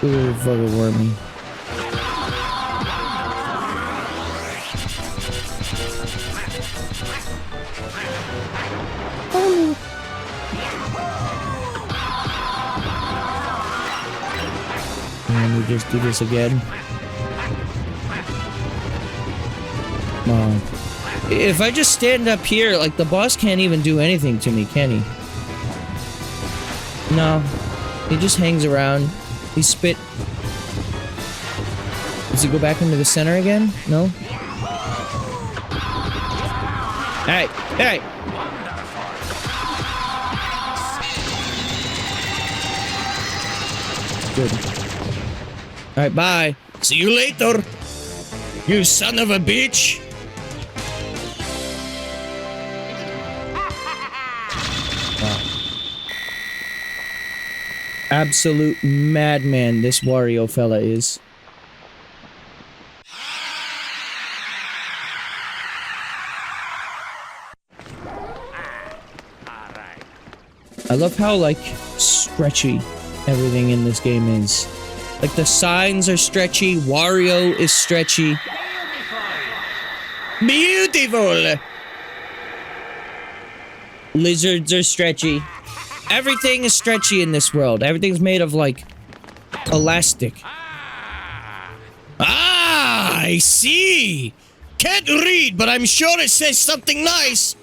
Ooh, fucking wormy. And we just do this again. Come on. If I just stand up here, like, the boss can't even do anything to me, can he? No. He just hangs around. He spit. Does he go back into the center again? No? Hey! Hey! Good. Alright, bye. See you later, you son of a bitch. Absolute madman this Wario fella is. I love how, like, stretchy everything in this game is. Like, the signs are stretchy, Wario is stretchy. Beautiful! Lizards are stretchy. Everything is stretchy in this world. Everything's made of, like, elastic. Ah, I see. Can't read, but I'm sure it says something nice.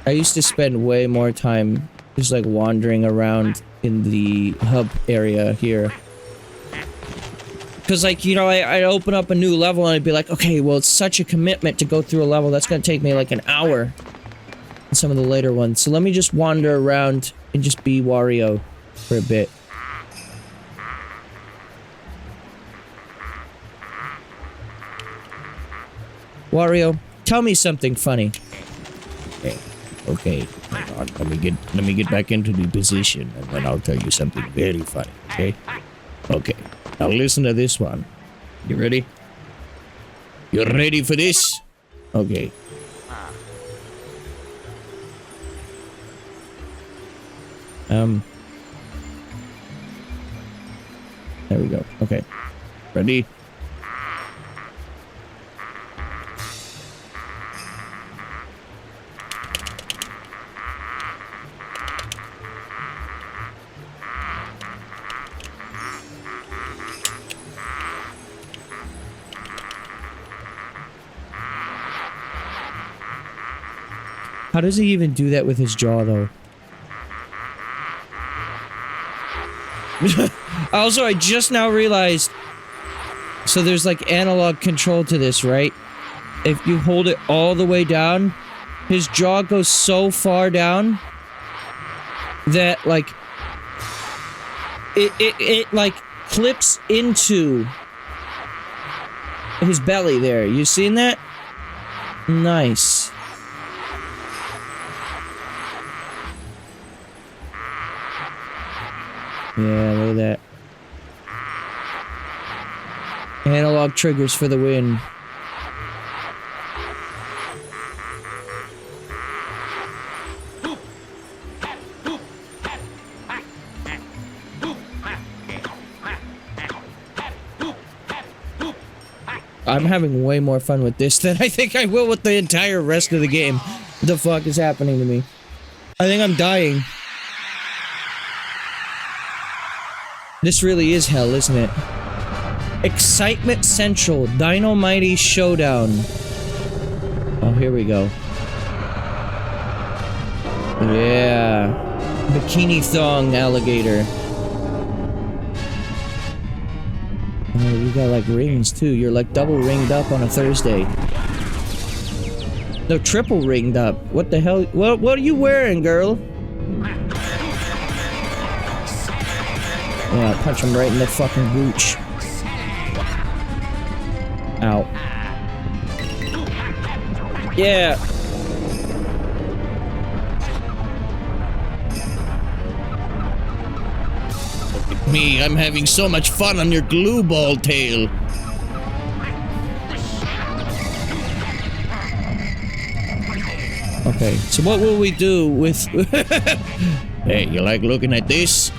I used to spend way more time just, like, wandering around in the hub area here. Because, like, you know, I'd open up a new level and I'd be like, okay, well, it's such a commitment to go through a level. That's going to take me, like, an hour in some of the later ones. So let me just wander around and just be Wario for a bit. Wario, tell me something funny. Okay, hang on. Let me get back into the position, and then I'll tell you something very funny. Okay. Okay. Now listen to this one. You ready? You ready for this? Okay. There we go. Okay. Ready? How does he even do that with his jaw, though? Also, I just now realized... So there's, like, analog control to this, right? If you hold it all the way down, his jaw goes so far down that, like... It like, clips into his belly there. You seen that? Nice. Yeah, look at that. Analog triggers for the win. I'm having way more fun with this than I think I will with the entire rest of the game. What the fuck is happening to me? I think I'm dying. This really is hell, isn't it? Excitement Central, Dynamite Showdown. Oh, here we go. Yeah. Bikini Thong Alligator. Oh, you got like rings too. You're like double ringed up on a Thursday. No, triple ringed up. What the hell? What are you wearing, girl? Yeah, punch him right in the fucking gooch. Ow. Yeah. Look at me, I'm having so much fun on your glue ball tail. Okay, so what will we do with... Hey, you like looking at this?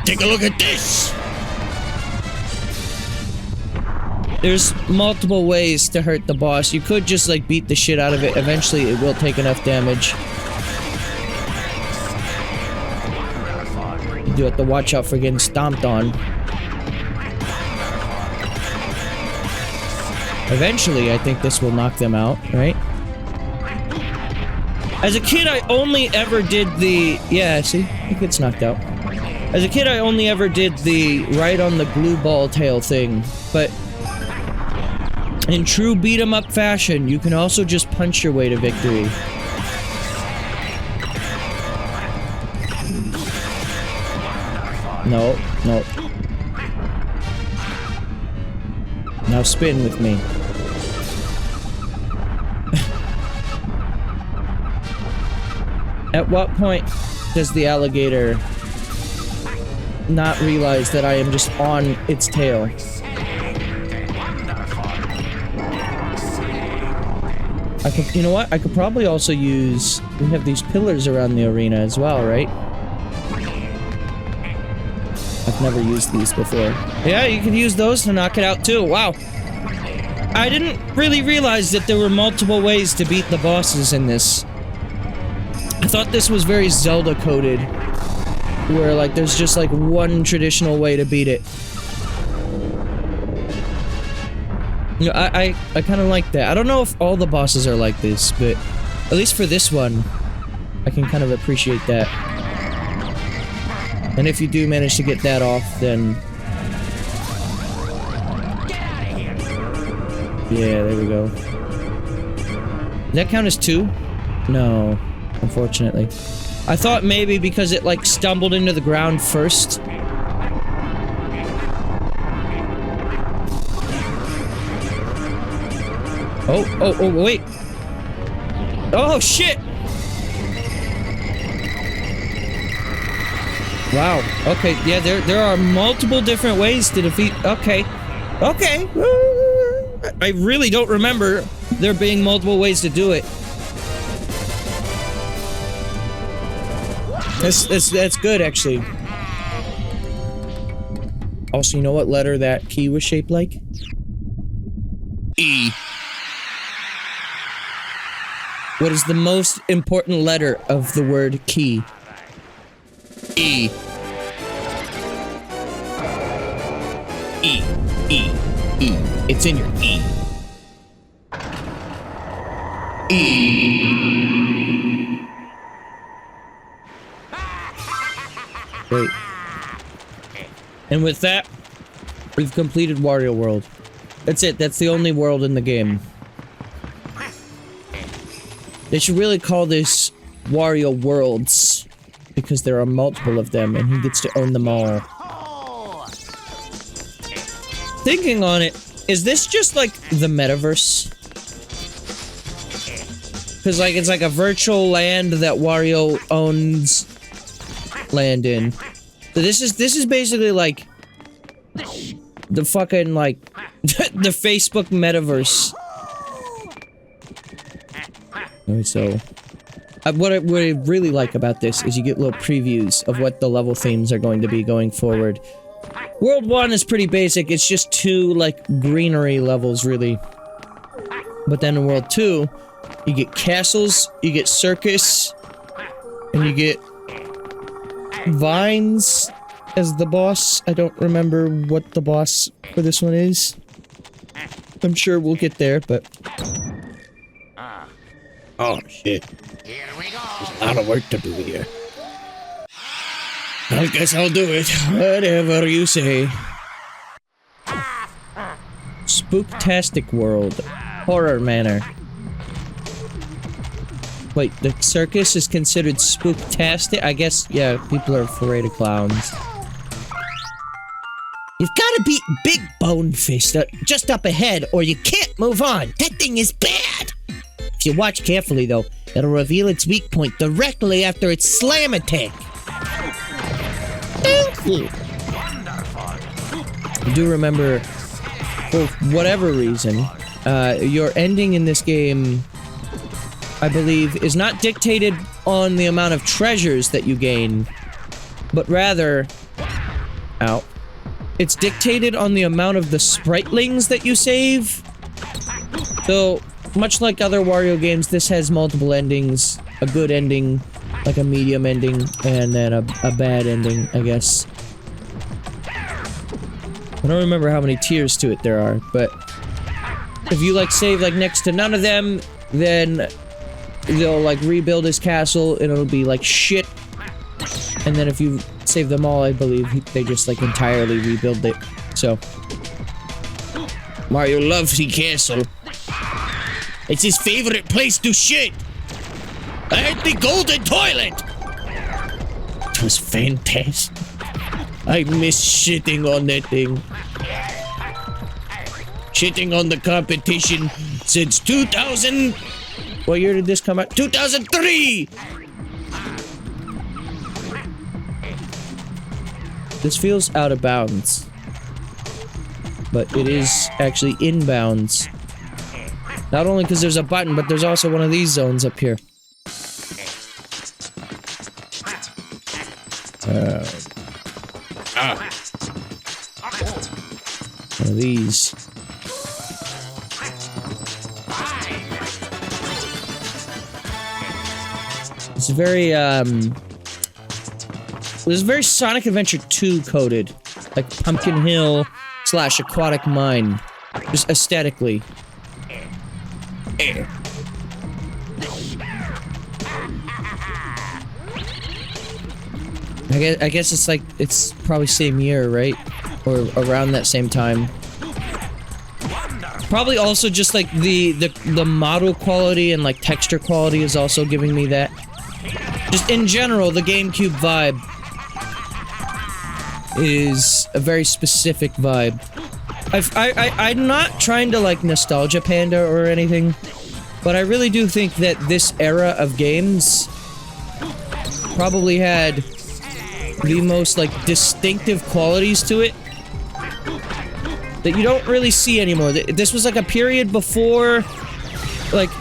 Take a look at this! There's multiple ways to hurt the boss. You could just, like, beat the shit out of it. Eventually, it will take enough damage. You do have to watch out for getting stomped on. Eventually, I think this will knock them out, right? As a kid, I only ever did the... Yeah, see? It gets knocked out. As a kid, I only ever did the right on the glue ball tail thing, but... in true beat-em-up fashion, you can also just punch your way to victory. No, no. Now spin with me. At what point does the alligator not realize that I am just on its tail? I could, you know what? I could probably also use... we have these pillars around the arena as well, right? I've never used these before. Yeah, you could use those to knock it out too. Wow. I didn't really realize that there were multiple ways to beat the bosses in this. I thought this was very Zelda-coded. Where, like, there's just, like, one traditional way to beat it. You know, I kind of like that. I don't know if all the bosses are like this, but at least for this one, I can kind of appreciate that. And if you do manage to get that off, then... yeah, there we go. Does that count as 2? No, unfortunately. I thought maybe because it, like, stumbled into the ground first... Oh, wait. Oh, shit! Wow. Okay, yeah, there are multiple different ways to defeat... Okay. Okay. I really don't remember there being multiple ways to do it. That's good, actually. Also, you know what letter that key was shaped like? E. What is the most important letter of the word key? E. E. E. E. It's in your E. E. Great. And with that, we've completed Wario World. That's it. That's the only world in the game. They should really call this Wario Worlds, because there are multiple of them, and he gets to own them all. Thinking on it, is this just like the metaverse? Because like it's like a virtual land that Wario owns land in. So this is basically like the fucking like the Facebook metaverse. So, what I really like about this is you get little previews of what the level themes are going to be going forward. World 1 is pretty basic, it's just 2, like, greenery levels, really. But then in World 2, you get castles, you get circus, and you get vines as the boss. I don't remember what the boss for this one is. I'm sure we'll get there, but... Oh, shit. Here we go. There's a lot of work to do here. I guess I'll do it. Whatever you say. Spooktastic World. Horror Manor. Wait, the circus is considered spooktastic? I guess, yeah, people are afraid of clowns. You've gotta beat Big Bonefist just up ahead, or you can't move on. That thing is bad! If you watch carefully, though, it'll reveal its weak point directly after its slam attack. Thank you. I do remember, for whatever reason, your ending in this game I believe, is not dictated on the amount of treasures that you gain, but rather... Ow. It's dictated on the amount of the spritelings that you save. So, much like other Wario games, this has multiple endings. A good ending, like a medium ending, and then a bad ending, I guess. I don't remember how many tiers to it there are, but if you like save like next to none of them, then they'll like rebuild his castle and it'll be like shit. And then if you save them all, I believe they just like entirely rebuild it. So Mario loves his castle. It's his favorite place to shit. I had the golden toilet. It was fantastic. I miss shitting on that thing. Shitting on the competition since 2000. What year did this come out? 2003! This feels out of bounds. But it is actually in bounds. Not only because there's a button, but there's also one of these zones up here. One of these. It's very, this is very Sonic Adventure 2 coded. Like Pumpkin Hill / Aquatic Mine. Just aesthetically. I guess it's like, it's probably same year, right? Or around that same time. Probably also just like the model quality and like texture quality is also giving me that. Just in general, the GameCube vibe is a very specific vibe. I'm not trying to like nostalgia panda or anything, but I really do think that this era of games probably had the most like distinctive qualities to it that you don't really see anymore. This was like a period before, like,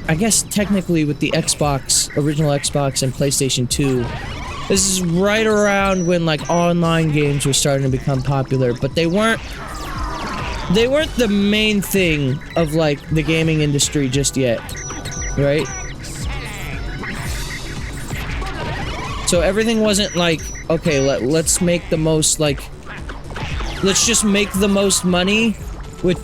I guess technically with the Xbox, original Xbox and PlayStation 2, this is right around when like online games were starting to become popular, but they weren't the main thing of like the gaming industry just yet, right? So everything wasn't like, okay, let's make the most like, let's just make the most money with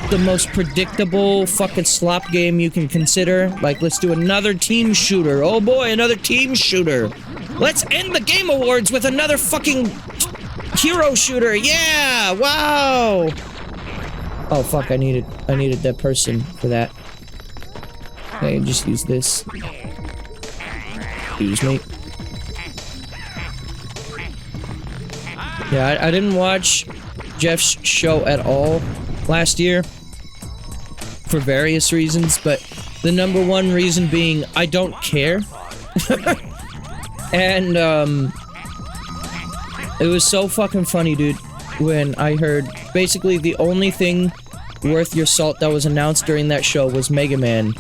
the most predictable fucking slop game you can consider. Like, let's do another team shooter. Oh boy, another team shooter. Let's end the Game Awards with another fucking hero shooter. Yeah, wow. Oh fuck, I needed that person for that. Okay, just use this. Excuse me. Yeah, I didn't watch Jeff's show at all last year for various reasons, but the number one reason being I don't care. And it was so fucking funny, dude, when I heard basically the only thing worth your salt that was announced during that show was Mega Man.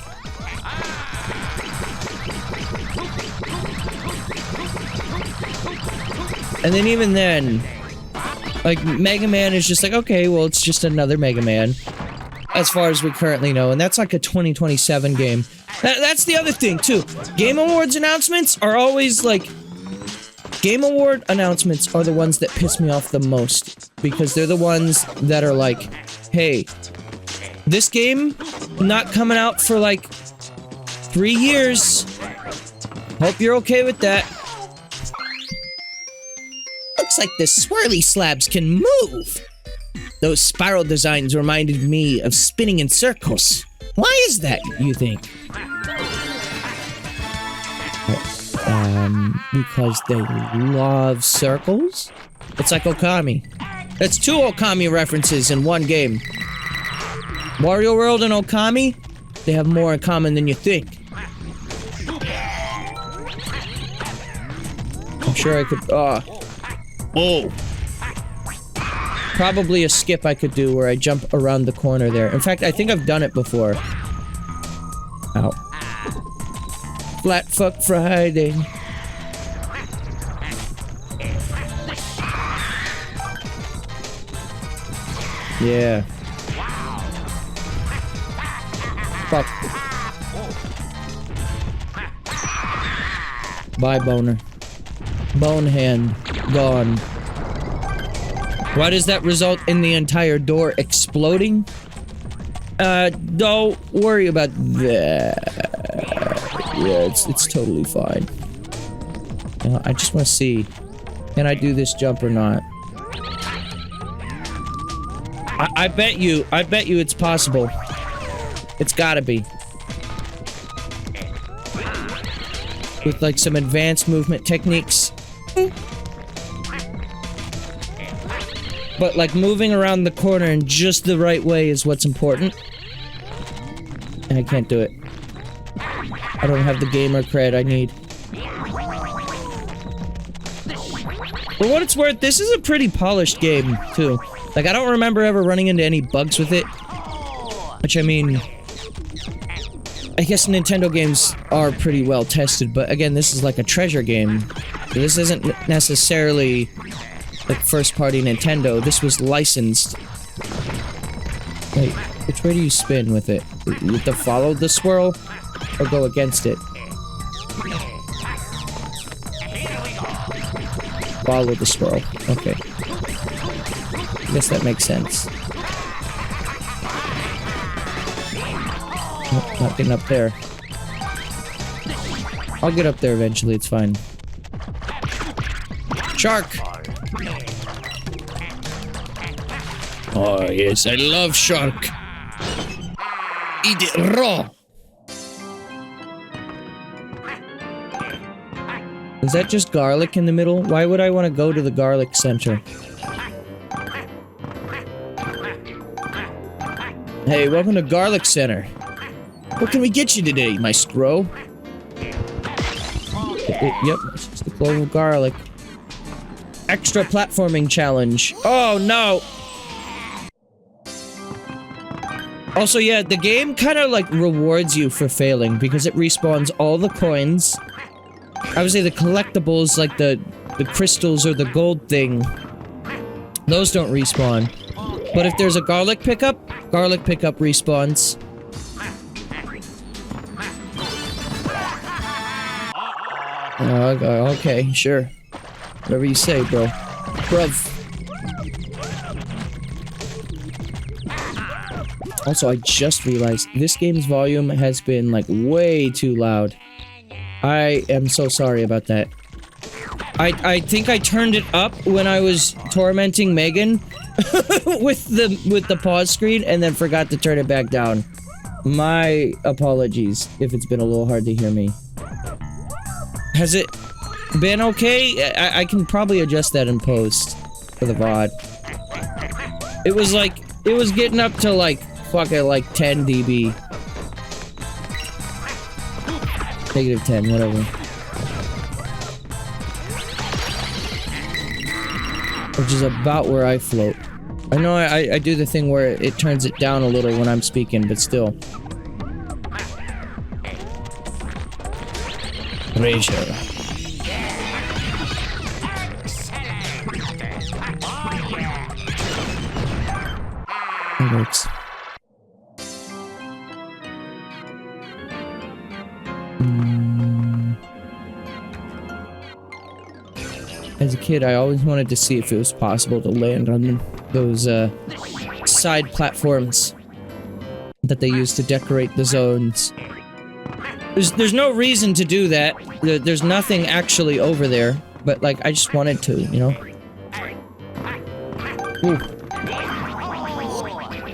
And then even then, like, Mega Man is just like, okay, well, it's just another Mega Man. As far as we currently know, and that's like a 2027 game. That's the other thing, too. Game Awards announcements are always, like... Game Award announcements are the ones that piss me off the most. Because they're the ones that are like, hey, this game not coming out for, like, 3 years. Hope you're okay with that. Looks like the swirly slabs can move. Those spiral designs reminded me of spinning in circles. Why is that, you think? Because they love circles? It's like Okami. That's 2 Okami references in one game. Wario World and Okami, they have more in common than you think. I'm sure I could, oh. Probably a skip I could do where I jump around the corner there. In fact, I think I've done it before. Ow. Flat fuck Friday. Yeah. Fuck. Bye, boner. Bone hand. Gone. Why does that result in the entire door exploding? Don't worry about that. Yeah, it's totally fine. I just want to see. Can I do this jump or not? I bet you it's possible. It's gotta be. With like some advanced movement techniques. But like moving around the corner in just the right way is what's important. And I can't do it. I don't have the gamer cred I need. For what it's worth, this is a pretty polished game, too. Like, I don't remember ever running into any bugs with it. Which, I mean... I guess Nintendo games are pretty well tested, but again, this is like a treasure game. So this isn't necessarily like first-party Nintendo. This was licensed. Wait, which way do you spin with it? You have to follow the swirl or go against it? Follow the swirl. Okay. I guess that makes sense. Nope, not getting up there. I'll get up there eventually, it's fine. Shark! Oh yes, I love shark! Eat it raw! Is that just garlic in the middle? Why would I want to go to the garlic center? Hey, welcome to Garlic Center. What can we get you today, my scro? Yep, it's just a clove of garlic. Extra platforming challenge. Oh, no! Also, yeah, the game kind of, like, rewards you for failing, because it respawns all the coins. I would say the collectibles, like the crystals or the gold thing, those don't respawn. But if there's a garlic pickup respawns. Okay, sure. Whatever you say, bro. Bruv. Also, I just realized this game's volume has been, like, way too loud. I am so sorry about that. I think I turned it up when I was tormenting Megan with the pause screen and then forgot to turn it back down. My apologies if it's been a little hard to hear me. Has it been okay? I can probably adjust that in post for the VOD. It was like, it was getting up to like, fucking like 10 dB. Negative 10, whatever. Which is about where I float. I know I do the thing where it turns it down a little when I'm speaking, but still. Ratio. It works. As a kid, I always wanted to see if it was possible to land on those side platforms that they use to decorate the zones. There's no reason to do that. There's nothing actually over there, but like I just wanted to, you know. Ooh.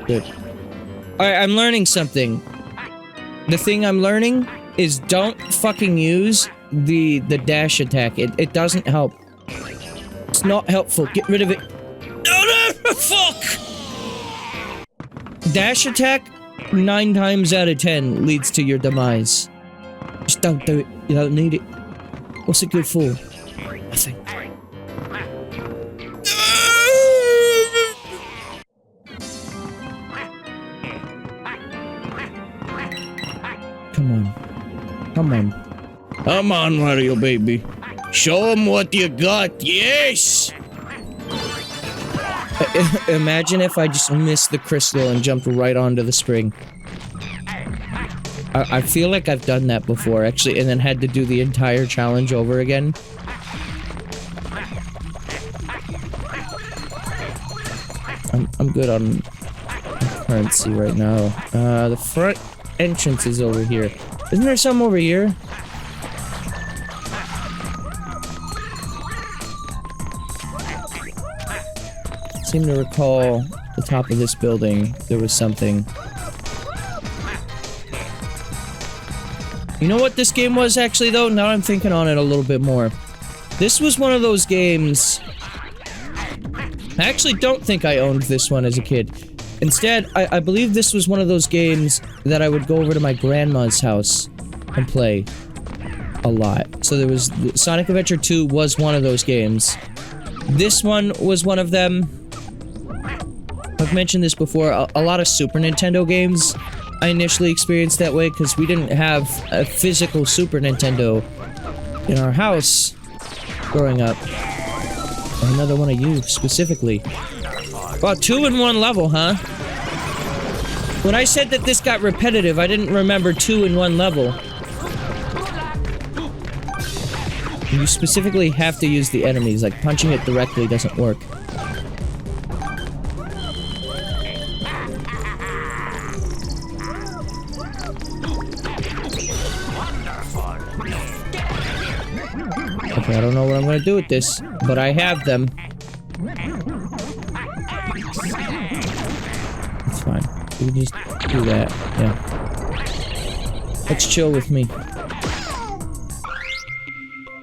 Good. Alright, I'm learning something. The thing I'm learning is don't fucking use the dash attack. It doesn't help. It's not helpful. Get rid of it. Oh no! Fuck! Dash attack, 9 times out of 10, leads to your demise. Just don't do it. You don't need it. What's it good for? Nothing. Come on. Come on. Come on, Wario baby. Show him what you got. Yes! Imagine if I just missed the crystal and jumped right onto the spring. I feel like I've done that before, actually, and then had to do the entire challenge over again. I'm good on currency right now. The front entrance is over here. Isn't there some over here? I seem to recall the top of this building, there was something. You know what this game was actually though? Now I'm thinking on it a little bit more. This was one of those games... I actually don't think I owned this one as a kid. Instead, I believe this was one of those games that I would go over to my grandma's house and play a lot. So there was... Sonic Adventure 2 was one of those games. This one was one of them. I've mentioned this before, a lot of Super Nintendo games I initially experienced that way because we didn't have a physical Super Nintendo in our house growing up. Another one of you, specifically. Wow, 2 in 1 level, huh? When I said that this got repetitive, I didn't remember 2 in 1 level. You specifically have to use the enemies, like punching it directly doesn't work. Okay, I don't know what I'm gonna do with this, but I have them. It's fine. We can just do that, yeah. Let's chill with me.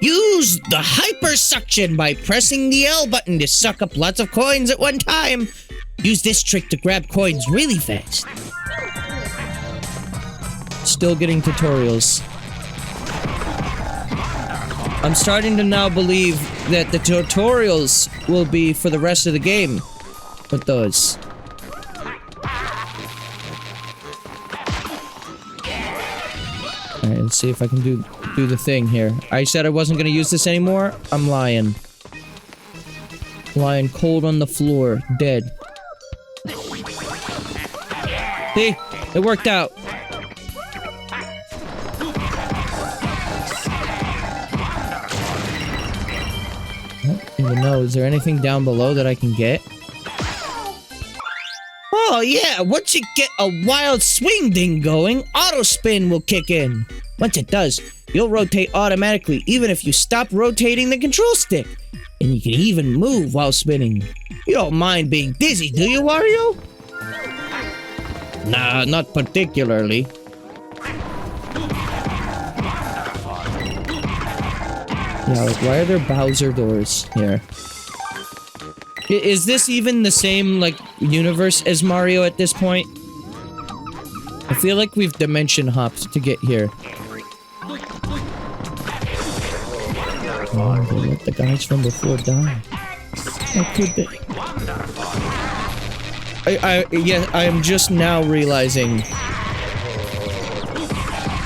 Use the hyper suction by pressing the L button to suck up lots of coins at one time. Use this trick to grab coins really fast. Still getting tutorials. I'm starting to now believe that the tutorials will be for the rest of the game with those. Alright, let's see if I can do the thing here. I said I wasn't gonna use this anymore. I'm lying. Lying cold on the floor, dead. See? It worked out. Even know, is there anything down below that I can get? Oh yeah, once you get a wild swing ding going, auto spin will kick in. Once it does, you'll rotate automatically even if you stop rotating the control stick. And you can even move while spinning. You don't mind being dizzy, do you, Wario? Nah, not particularly. Yeah, like, why are there Bowser doors here? Is this even the same, like, universe as Mario at this point? I feel like we've dimension hopped to get here. Oh, they let the guys from before die. How could they? I am just now realizing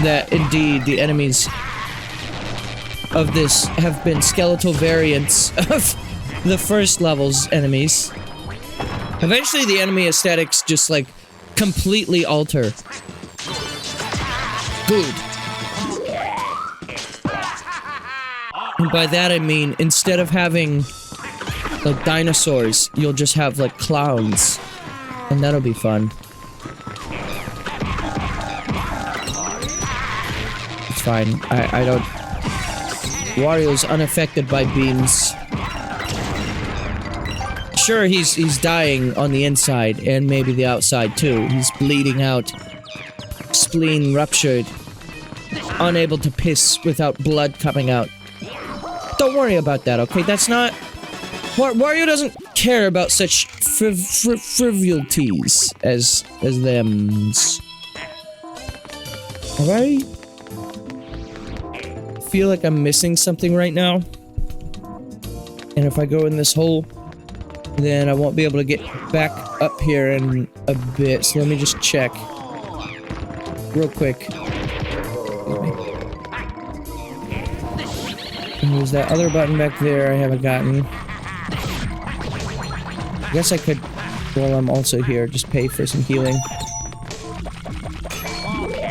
that indeed the enemies of this have been skeletal variants of the first level's enemies. Eventually the enemy aesthetics just like completely alter. Good. And by that I mean instead of having like dinosaurs, you'll just have like clowns. And that'll be fun. It's fine. I don't... Wario's unaffected by beams. Sure, he's dying on the inside, and maybe the outside too. He's bleeding out. Spleen ruptured. Unable to piss without blood coming out. Don't worry about that, okay? That's not... Wario doesn't care about such frivolities as thems. Alright? I feel like I'm missing something right now. And if I go in this hole, then I won't be able to get back up here in a bit. So let me just check. Real quick. There's that other button back there I haven't gotten. I guess I could, while I'm also here, just pay for some healing.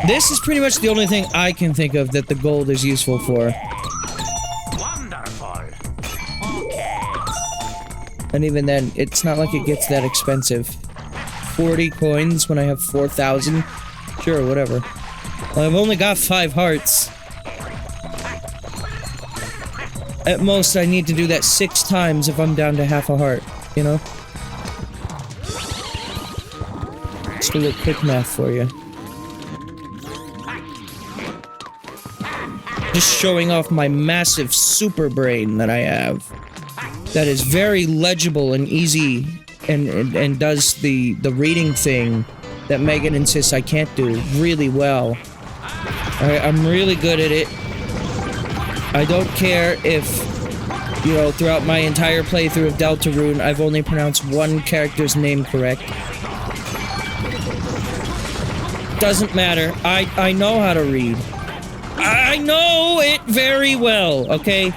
This is pretty much the only thing I can think of that the gold is useful for. And even then, it's not like it gets that expensive. 40 coins when I have 4,000? Sure, whatever. Well, I've only got 5 hearts. At most, I need to do that 6 times if I'm down to half a heart, you know? Just a little quick math for you. Just showing off my massive super brain that I have. That is very legible and easy and does the reading thing that Megan insists I can't do really well. I'm really good at it. I don't care if, you know, throughout my entire playthrough of Deltarune, I've only pronounced one character's name correct. Doesn't matter. I know how to read. I know it very well, okay?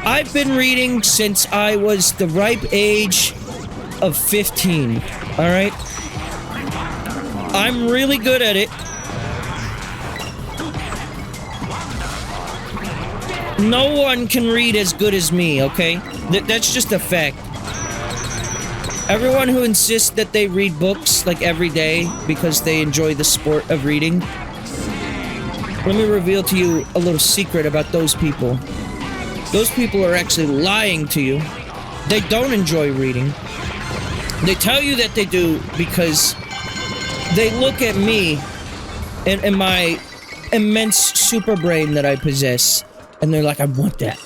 I've been reading since I was the ripe age of 15, alright? I'm really good at it. No one can read as good as me, okay? That's just a fact. Everyone who insists that they read books, like, every day because they enjoy the sport of reading, let me reveal to you a little secret about those people. Those people are actually lying to you. They don't enjoy reading. They tell you that they do because they look at me and my immense super brain that I possess, and they're like, I want that.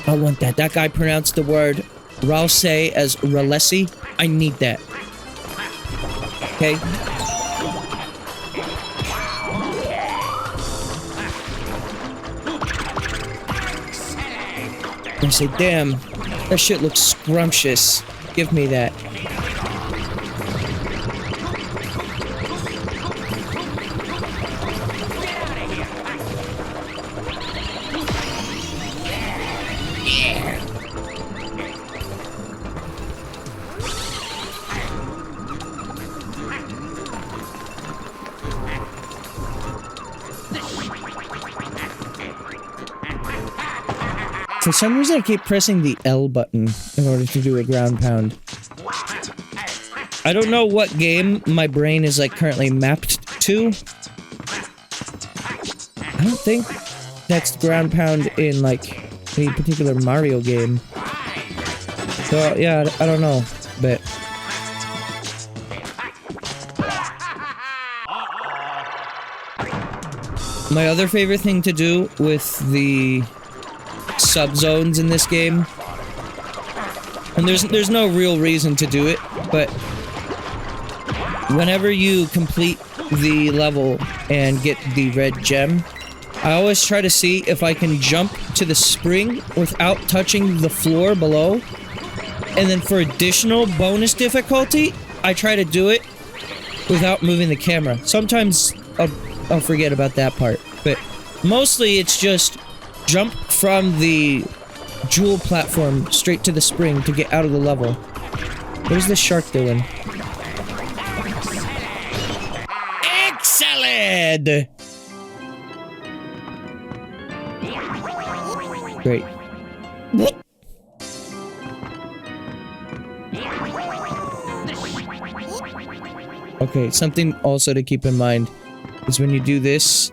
I want that. That guy pronounced the word Ralse as Ralessi. I need that. Okay? I say, damn, that shit looks scrumptious. Give me that. For some reason, I keep pressing the L button in order to do a ground pound. I don't know what game my brain is, like, currently mapped to. I don't think that's ground pound in, like, any particular Mario game. So, yeah, I don't know, but... My other favorite thing to do with the subzones in this game, and there's no real reason to do it, but whenever you complete the level and get the red gem, I always try to see if I can jump to the spring without touching the floor below, and then for additional bonus difficulty, I try to do it without moving the camera. Sometimes I'll forget about that part, but mostly it's just jump from the jewel platform straight to the spring to get out of the level. What is this shark doing? Excellent! Great. Okay, something also to keep in mind is when you do this,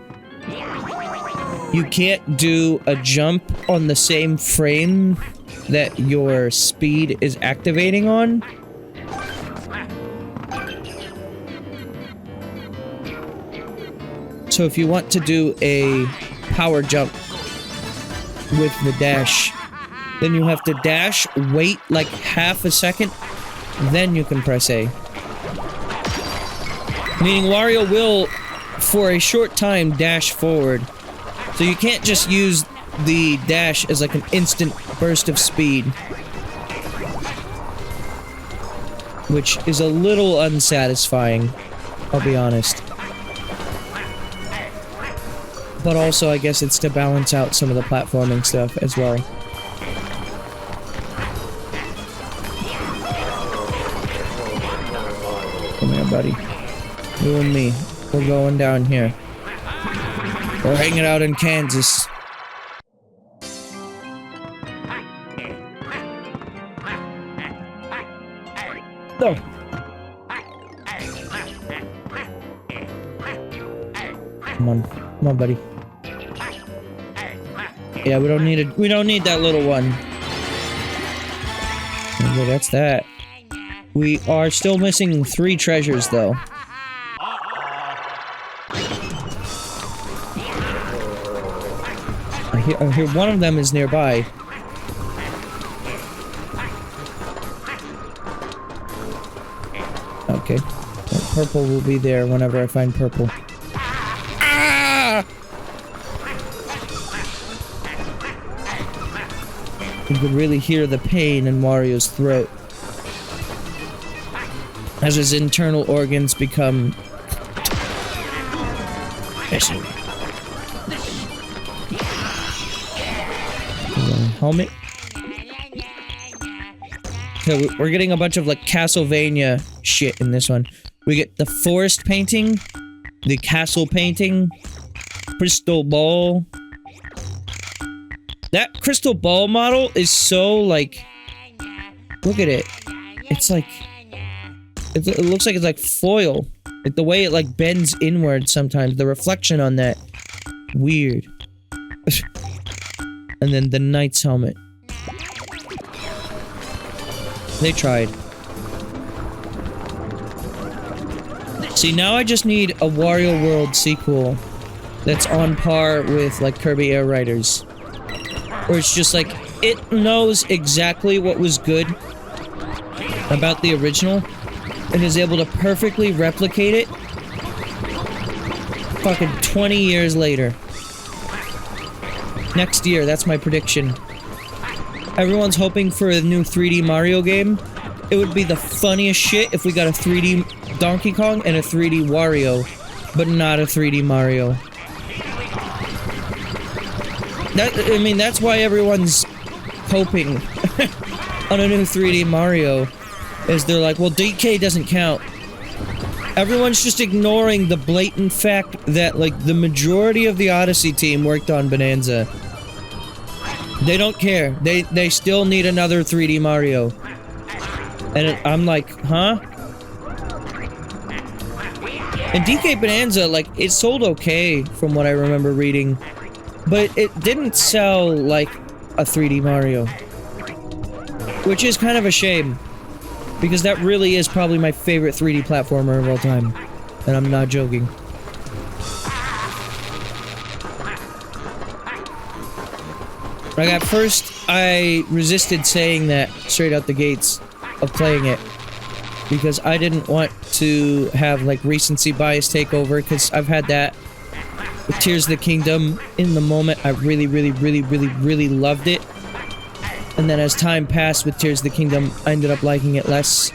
you can't do a jump on the same frame that your speed is activating on. So if you want to do a power jump with the dash, then you have to dash, wait like half a second, then you can press A. Meaning Wario will, for a short time, dash forward. So you can't just use the dash as like an instant burst of speed. Which is a little unsatisfying, I'll be honest. But also, I guess it's to balance out some of the platforming stuff as well. Come here, buddy. You and me. We're going down here. We're hanging out in Kansas. No. Come on. Come on, buddy. Yeah, we don't need that little one. Okay, that's that. We are still missing 3 treasures, though. I hear one of them is nearby. Okay. Well, purple will be there whenever I find purple. Ah! You could really hear the pain in Wario's throat as his internal organs become missing. Helmet. Okay, we're getting a bunch of like Castlevania shit in this one. We get the forest painting, the castle painting, crystal ball. That crystal ball model is so like, look at it. It's like, it looks like it's like foil. Like the way it like bends inward sometimes. The reflection on that, weird. And then the knight's helmet. They tried. See, now I just need a Wario World sequel that's on par with, like, Kirby Air Riders. Where it's just like, it knows exactly what was good about the original and is able to perfectly replicate it fucking 20 years later. Next year, that's my prediction. Everyone's hoping for a new 3D Mario game. It would be the funniest shit if we got a 3D Donkey Kong and a 3D Wario, but not a 3D Mario. I mean, that's why everyone's hoping on a new 3D Mario, is they're like, well, DK doesn't count. Everyone's just ignoring the blatant fact that, like, the majority of the Odyssey team worked on Bonanza. They don't care. They still need another 3D Mario. And I'm like, huh? And DK Bonanza, like, it sold okay from what I remember reading. But it didn't sell like a 3D Mario. Which is kind of a shame. Because that really is probably my favorite 3D platformer of all time. And I'm not joking. Like, at first, I resisted saying that straight out the gates of playing it. Because I didn't want to have, like, recency bias take over, because I've had that with Tears of the Kingdom. In the moment, I really loved it. And then as time passed with Tears of the Kingdom, I ended up liking it less.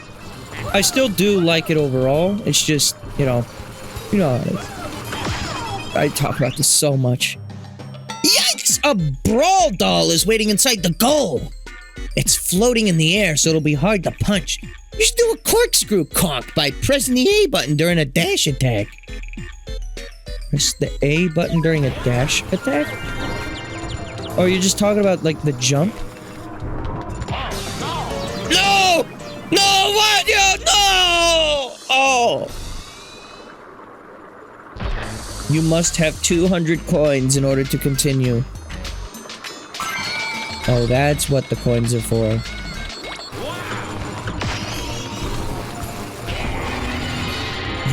I still do like it overall. It's just, you know, I talk about this so much. Yikes! A brawl doll is waiting inside the goal. It's floating in the air, so it'll be hard to punch. You should do a corkscrew conk by pressing the A button during a dash attack. Press the A button during a dash attack? Or you're just talking about, like, the jump? No! No! What? No! Oh! You must have 200 coins in order to continue. Oh, that's what the coins are for.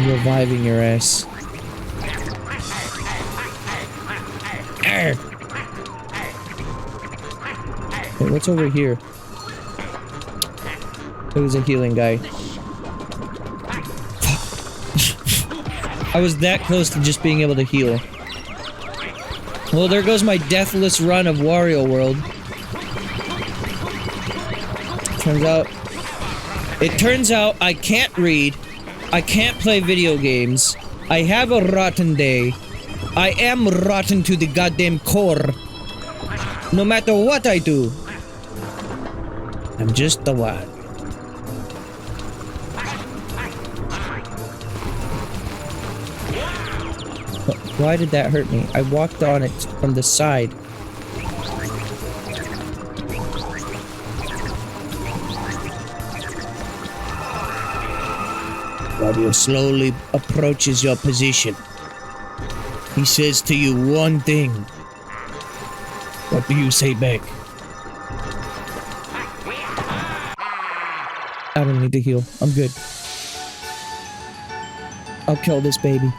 Reviving your ass. Arr! Wait, what's over here? It was a healing guy. I was that close to just being able to heal. Well, there goes my deathless run of Wario World. It turns out I can't read. I can't play video games. I have a rotten day. I am rotten to the goddamn core. No matter what I do. I'm just the one. Why did that hurt me? I walked on it from the side. Wario slowly approaches your position. He says to you one thing. What do you say back? I don't need to heal. I'm good. I'll kill this baby.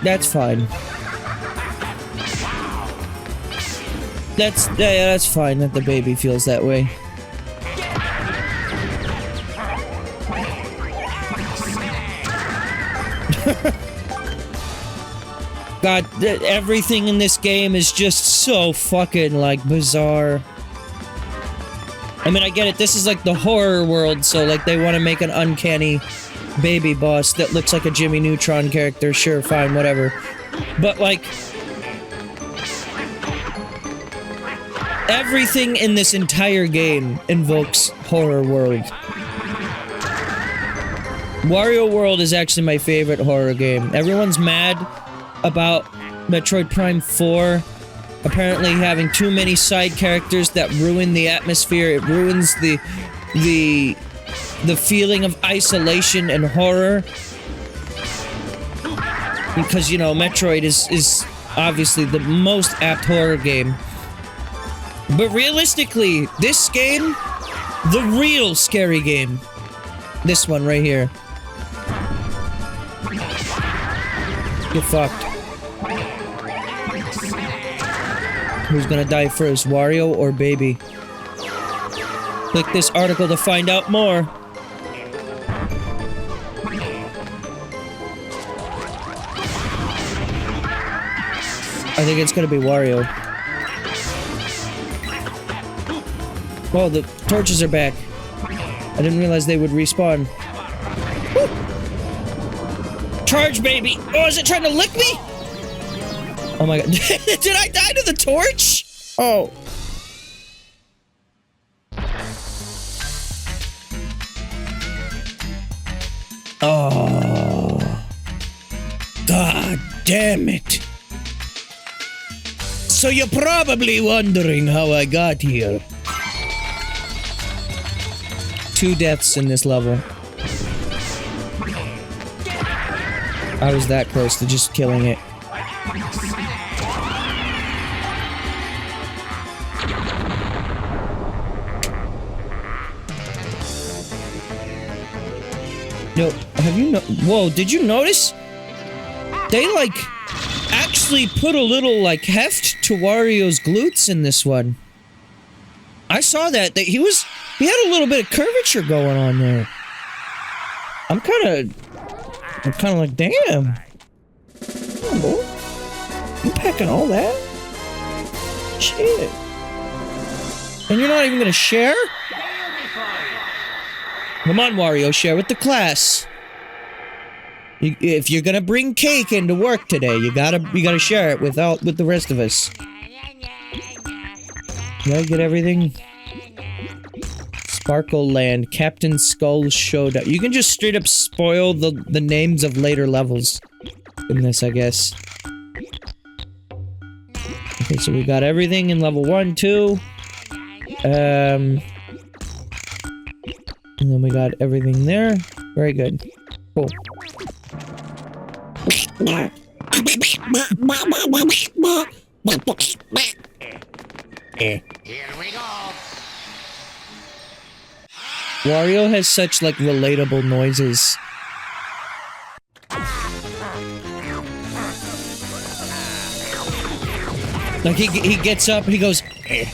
That's fine. That's fine that the baby feels that way. God, everything in this game is just so fucking, like, bizarre. I mean, I get it, this is like the horror world, so, like, they want to make an uncanny baby boss that looks like a Jimmy Neutron character. Sure, fine, whatever. But, like, everything in this entire game invokes horror world. Wario World is actually my favorite horror game. Everyone's mad about Metroid Prime 4 apparently having too many side characters that ruin the atmosphere. It ruins the feeling of isolation and horror. Because, you know, Metroid is obviously the most apt horror game. But realistically, this game, the real scary game, this one right here. Get fucked. Who's gonna die first, Wario or Baby? Click this article to find out more. I think it's gonna be Wario. Oh, the torches are back. I didn't realize they would respawn. Woo! Charge, baby! Oh, is it trying to lick me? Oh my god. Did I die to the torch? Oh. Oh. God damn it. So you're probably wondering how I got here. 2 deaths in this level. I was that close to just killing it. No, have you whoa, did you notice? They, like, actually put a little, like, heft to Wario's glutes in this one. I saw that he had a little bit of curvature going on there. I'm kind of like, damn. Come on, boy. You packing all that? Shit. And you're not even gonna share? Come on, Wario, share with the class. If you're gonna bring cake into work today, you gotta share it with the rest of us. Did I get everything? Sparkle Land, Captain Skull's Showdown. You can just straight up spoil the names of later levels in this, I guess. Okay, so we got everything in level 1, 2. And then we got everything there. Very good. Cool. Here we go. Wario has such, like, relatable noises. Like, he gets up and he goes, eh.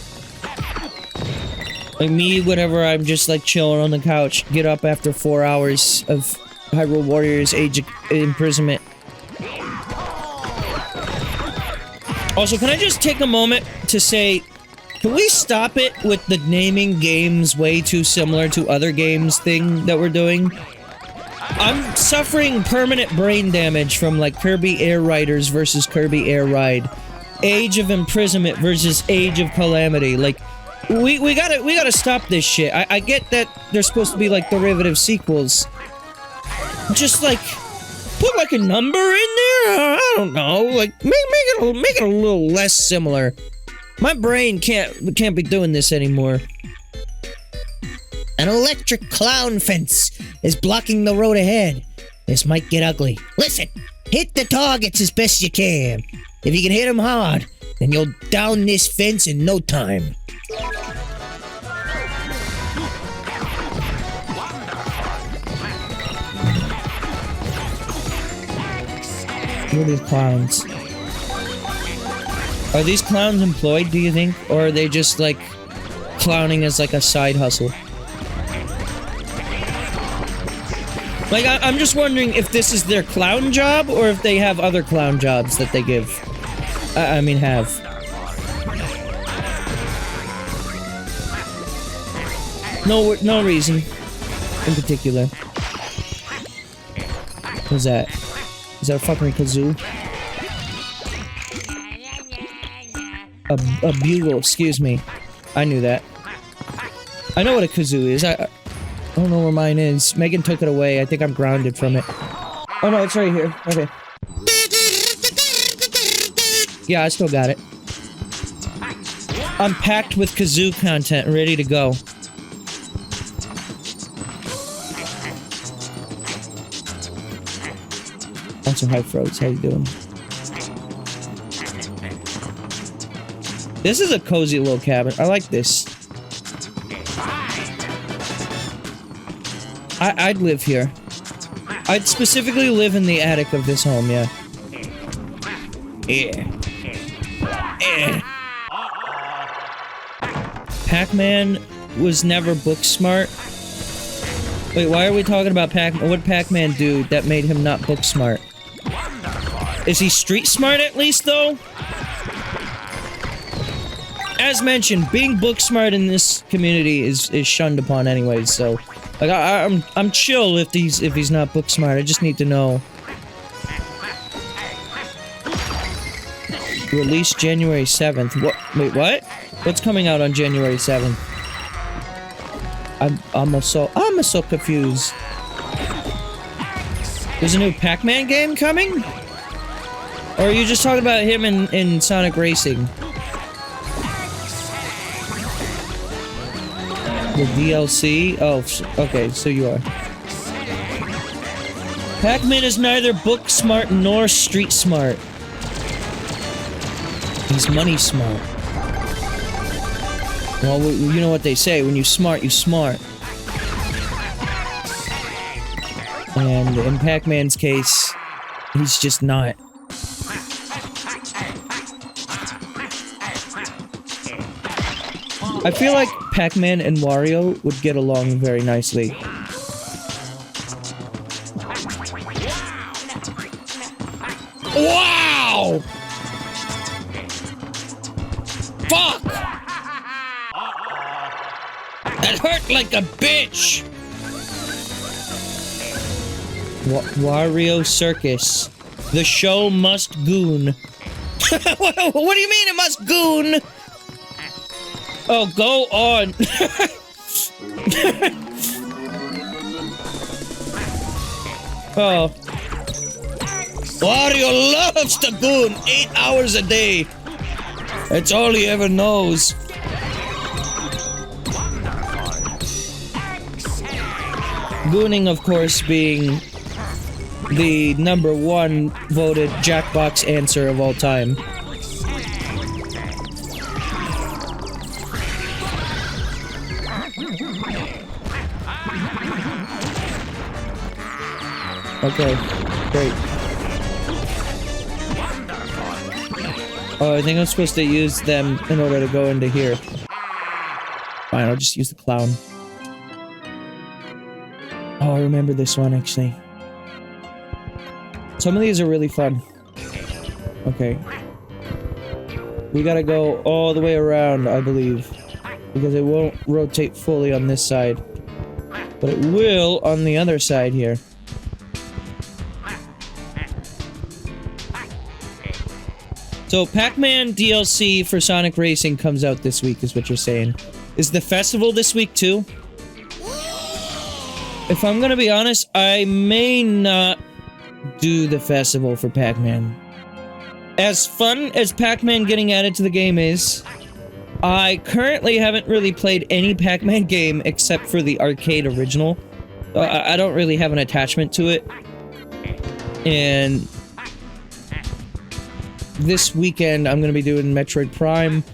Like me, whenever I'm just, like, chilling on the couch, get up after 4 hours of Hyrule Warriors Age of Imprisonment. Also, can I just take a moment to say, can we stop it with the naming games way too similar to other games thing that we're doing? I'm suffering permanent brain damage from like Kirby Air Riders versus Kirby Air Ride, Age of Imprisonment versus Age of Calamity. Like, we gotta stop this shit. I get that they're supposed to be like derivative sequels. Just like put like a number in there. I don't know. Like make it a little less similar. My brain can't be doing this anymore. An electric clown fence is blocking the road ahead. This might get ugly. Listen, hit the targets as best you can. If you can hit them hard, then you'll down this fence in no time. What are these clowns? Are these clowns employed, do you think? Or are they just like clowning as like a side hustle? Like, I'm just wondering if this is their clown job, or if they have other clown jobs that they give. I mean, have. No reason in particular. What's that? Is that a fucking kazoo? A bugle, excuse me. I knew that. I know what a kazoo is. I don't know where mine is. Megan took it away. I think I'm grounded from it. Oh no, it's right here. Okay. Yeah, I still got it. I'm packed with kazoo content, ready to go. Also, hi Froze, how you doing? This is a cozy little cabin. I like this. I'd live here. I'd specifically live in the attic of this home, yeah. Yeah. Pac-Man was never book smart. Wait, why are we talking about Pac-Man? What did Pac-Man do that made him not book smart? Is he street smart at least, though? As mentioned, being book smart in this community is shunned upon anyways, so... Like, I'm chill if he's not book smart. I just need to know. Release January 7th. What? Wait, what? What's coming out on January 7th? I'm so confused. There's a new Pac-Man game coming? Or are you just talking about him in Sonic Racing? The DLC? Oh, okay, so you are. Pac-Man is neither book smart nor street smart. He's money smart. Well, you know what they say, when you smart, you smart. And in Pac-Man's case, he's just not. I feel like Pac-Man and Wario would get along very nicely. Wow! Fuck! That hurt like a bitch! Wario Circus. The show must goon. What do you mean it must goon? Oh, go on. Oh. Wario loves to goon 8 hours a day. That's all he ever knows. Gooning, of course, being the #1 voted Jackbox answer of all time. Okay, great. Oh, I think I'm supposed to use them in order to go into here. Fine, I'll just use the clown. Oh, I remember this one, actually. Some of these are really fun. Okay. We gotta go all the way around, I believe. Because it won't rotate fully on this side. But it will on the other side here. So, Pac-Man DLC for Sonic Racing comes out this week, is what you're saying. Is the festival this week, too? If I'm gonna be honest, I may not do the festival for Pac-Man. As fun as Pac-Man getting added to the game is, I currently haven't really played any Pac-Man game except for the arcade original. I don't really have an attachment to it. And this weekend, I'm gonna be doing Metroid Prime.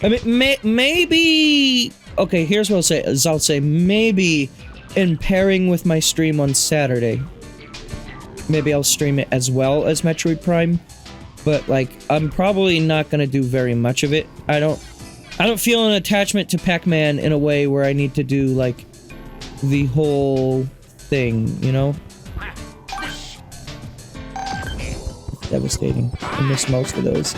I mean, maybe... Okay, here's what I'll say. Maybe in pairing with my stream on Saturday, maybe I'll stream it as well as Metroid Prime. But, like, I'm probably not gonna do very much of it. I don't feel an attachment to Pac-Man in a way where I need to do, like, the whole thing, you know? Devastating. I missed most of those.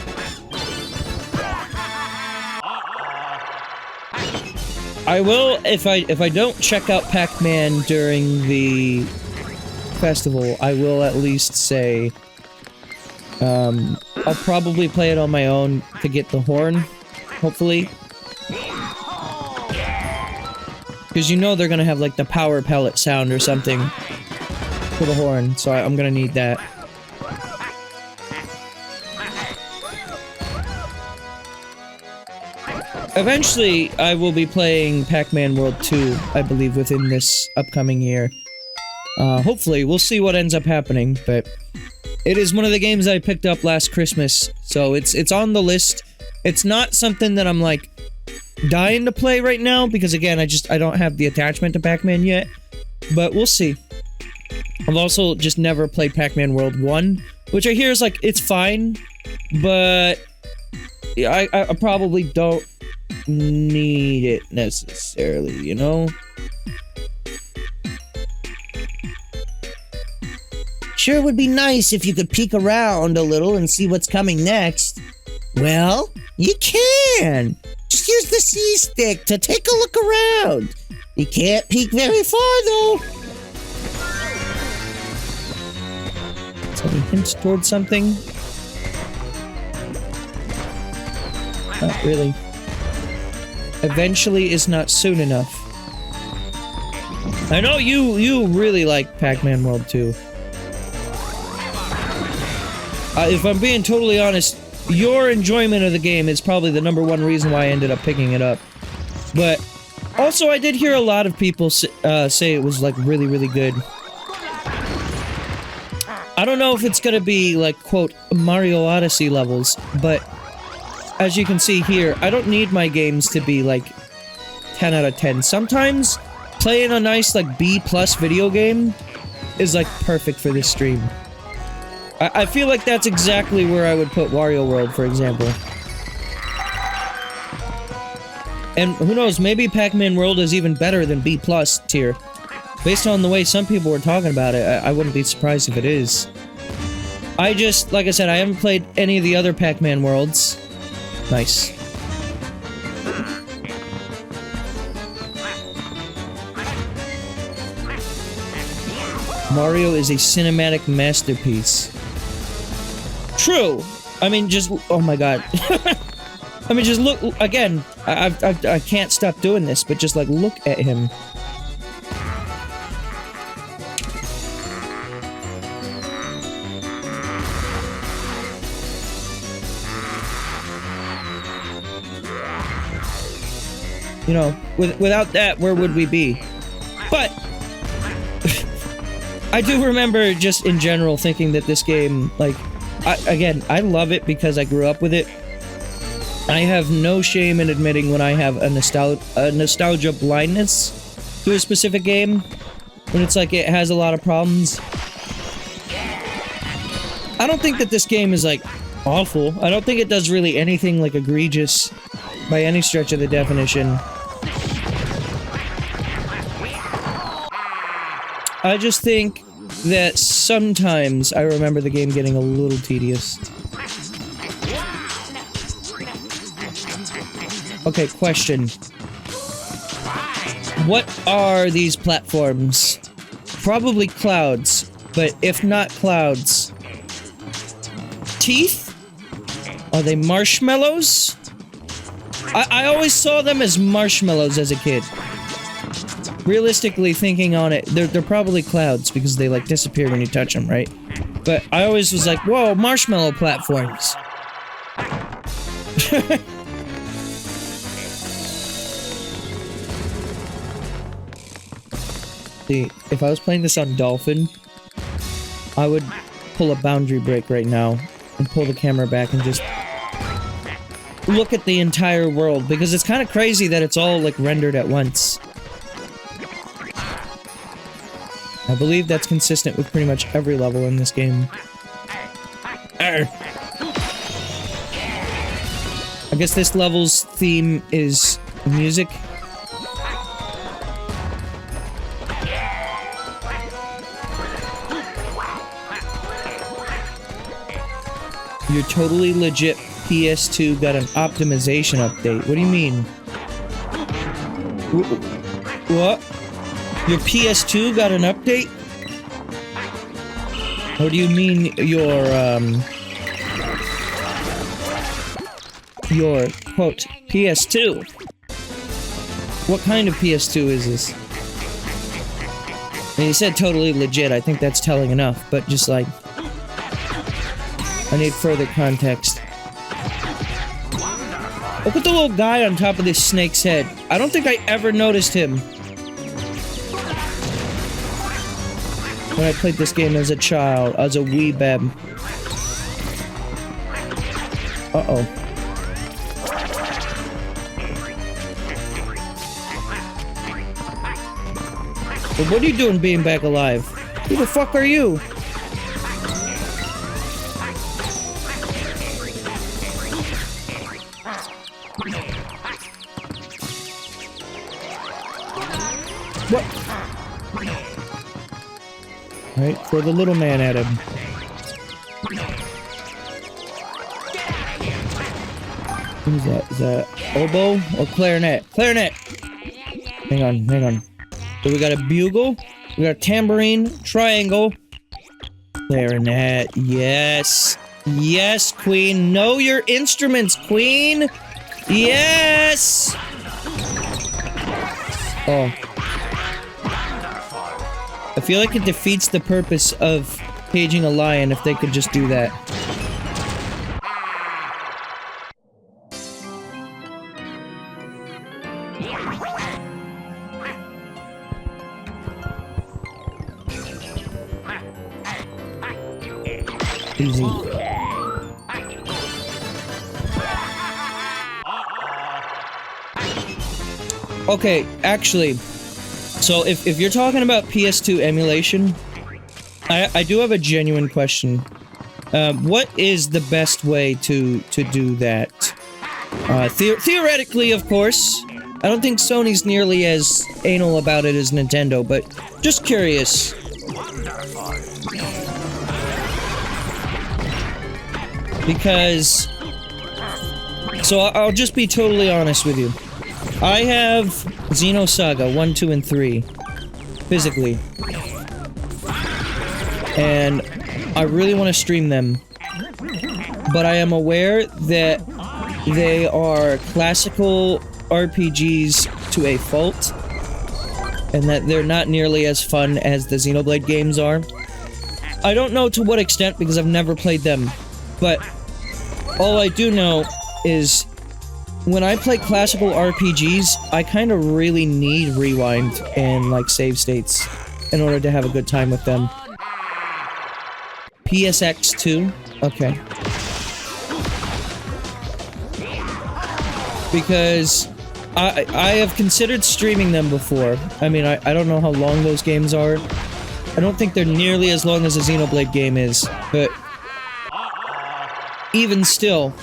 I will, if I don't check out Pac-Man during the festival, I will at least say, I'll probably play it on my own to get the horn, hopefully. Because you know they're gonna have, like, the power pellet sound or something for the horn, so I'm gonna need that. Eventually, I will be playing Pac-Man World 2, I believe, within this upcoming year. Hopefully, we'll see what ends up happening, but it is one of the games I picked up last Christmas, so it's on the list. It's not something that I'm, like, dying to play right now, because again, I don't have the attachment to Pac-Man yet, but we'll see. I've also just never played Pac-Man World 1, which I hear is, like, it's fine, but I probably don't need it necessarily, you know? Sure would be nice if you could peek around a little and see what's coming next. Well, you can. Just use the C-stick to take a look around. You can't peek very far, though. So he hints towards something? Not really. Eventually is not soon enough. I know you really like Pac-Man World 2. If I'm being totally honest, your enjoyment of the game is probably the #1 reason why I ended up picking it up. But also, I did hear a lot of people say it was, like, really, really good. I don't know if it's gonna be, like, quote, Mario Odyssey levels, but as you can see here, I don't need my games to be, like, 10 out of 10. Sometimes playing a nice, like, B+ video game is, like, perfect for this stream. I feel like that's exactly where I would put Wario World, for example. And who knows, maybe Pac-Man World is even better than B+ tier. Based on the way some people were talking about it, I wouldn't be surprised if it is. I just, like I said, I haven't played any of the other Pac-Man Worlds. Nice. Mario is a cinematic masterpiece. True. I mean, just... Oh my god. I mean, just look... Again, I can't stop doing this, but just, like, look at him. You know, without that, where would we be? But... I do remember, just in general, thinking that this game, like... Again, I love it because I grew up with it. I have no shame in admitting when I have a nostalgia blindness to a specific game. When it's like it has a lot of problems. I don't think that this game is, like, awful. I don't think it does really anything, like, egregious by any stretch of the definition. I just think that sometimes I remember the game getting a little tedious. Okay, question. What are these platforms? Probably clouds, but if not clouds... Teeth? Are they marshmallows? I always saw them as marshmallows as a kid. Realistically thinking on it, they're probably clouds because they like disappear when you touch them, right? But I always was like, whoa, marshmallow platforms. See, if I was playing this on Dolphin, I would pull a boundary break right now and pull the camera back and just look at the entire world, because it's kind of crazy that it's all like rendered at once. I believe that's consistent with pretty much every level in this game. Arr. I guess this level's theme is music. You're totally legit. PS2 got an optimization update. What do you mean? What? Your PS2 got an update? What do you mean your quote PS2? What kind of PS2 is this? I mean, you said totally legit. I think that's telling enough, but just like, I need further context. Look at the little guy on top of this snake's head. I don't think I ever noticed him when I played this game as a child, as a wee bab. Uh-oh. Well, what are you doing being back alive? Who the fuck are you? What? Right, throw the little man at him. What is that? Is that oboe or clarinet? Clarinet! Hang on. So we got a bugle, we got a tambourine, triangle, clarinet, yes. Yes, queen. Know your instruments, queen! Yes! Oh. I feel like it defeats the purpose of caging a lion if they could just do that. Easy. Okay, actually, so if you're talking about PS2 emulation, I do have a genuine question. What is the best way to do that? Theoretically, of course. I don't think Sony's nearly as anal about it as Nintendo, but just curious. Because... So I'll just be totally honest with you. I have Xenosaga 1, 2, and 3. Physically. And I really want to stream them. But I am aware that they are classical RPGs to a fault. And that they're not nearly as fun as the Xenoblade games are. I don't know to what extent because I've never played them. But all I do know is when I play classical RPGs, I kind of really need rewind and like save states in order to have a good time with them. PSX 2? Okay. Because I have considered streaming them before. I mean, I don't know how long those games are. I don't think they're nearly as long as a Xenoblade game is, but even still,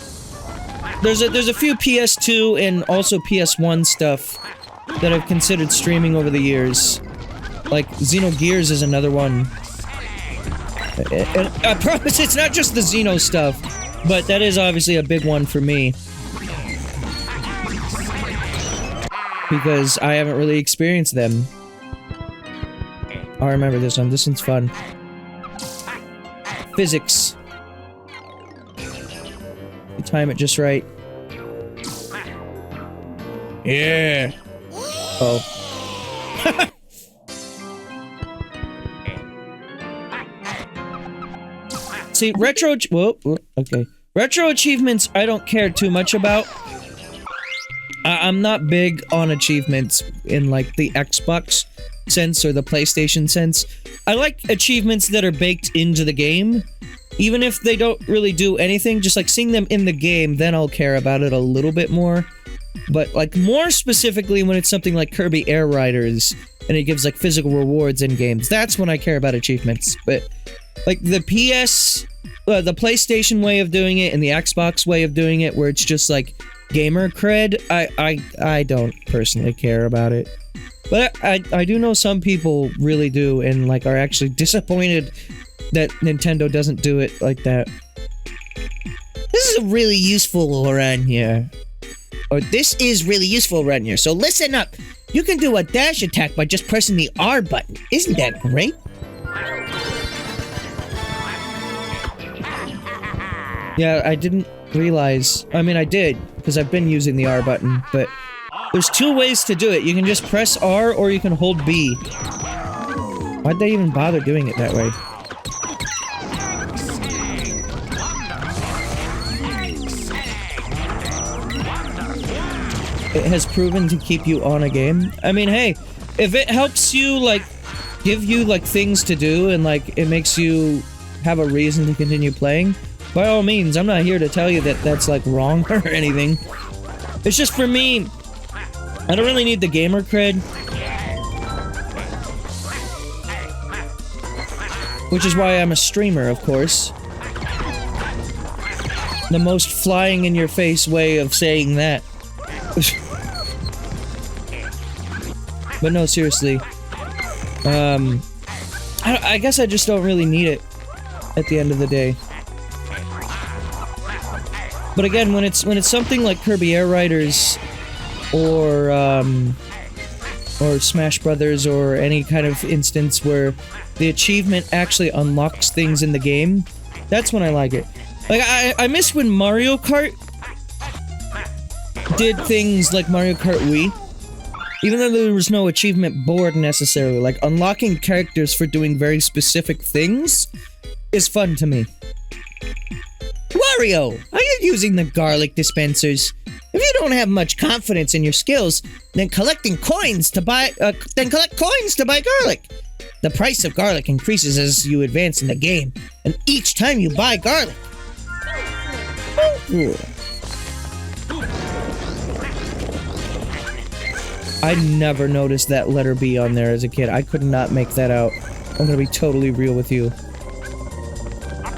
there's a few PS2 and also PS1 stuff that I've considered streaming over the years. Like, Xenogears is another one. And I promise it's not just the Xeno stuff, but that is obviously a big one for me. because I haven't really experienced them. I remember this one. This one's fun. Physics. You time it just right. Yeah. Oh. See, retro... Whoa, okay. Retro achievements, I don't care too much about. I'm not big on achievements in, like, the Xbox sense or the PlayStation sense. I like achievements that are baked into the game. Even if they don't really do anything, just, like, seeing them in the game, then I'll care about it a little bit more. But, like, more specifically when it's something like Kirby Air Riders, and it gives, like, physical rewards in games, that's when I care about achievements. But, like, the the PlayStation way of doing it and the Xbox way of doing it, where it's just, like, gamer cred, I don't personally care about it. But I do know some people really do, and, like, are actually disappointed that Nintendo doesn't do it like that. This is really useful around here. Or this is really useful around here, so listen up. You can do a dash attack by just pressing the R button. Isn't that great? Yeah, I didn't realize. I mean, I did, because I've been using the R button, but there's two ways to do it. You can just press R, or you can hold B. Why'd they even bother doing it that way? It has proven to keep you on a game. I mean, hey, if it helps you, like, give you, like, things to do, and, like, it makes you have a reason to continue playing, by all means. I'm not here to tell you that that's, like, wrong or anything. It's just, for me, I don't really need the gamer cred. Which is why I'm a streamer, of course. The most flying in your face way of saying that. But no, seriously. I guess I just don't really need it at the end of the day. But again, when it's something like Kirby Air Riders or Smash Brothers, or any kind of instance where the achievement actually unlocks things in the game, that's when I like it. Like, I miss when Mario Kart did things like Mario Kart Wii. Even though there was no achievement board necessarily, like, unlocking characters for doing very specific things is fun to me. Wario, are you using the garlic dispensers? If you don't have much confidence in your skills, then collect coins to buy garlic. The price of garlic increases as you advance in the game, and each time you buy garlic. I never noticed that letter B on there as a kid. I could not make that out. I'm gonna be totally real with you.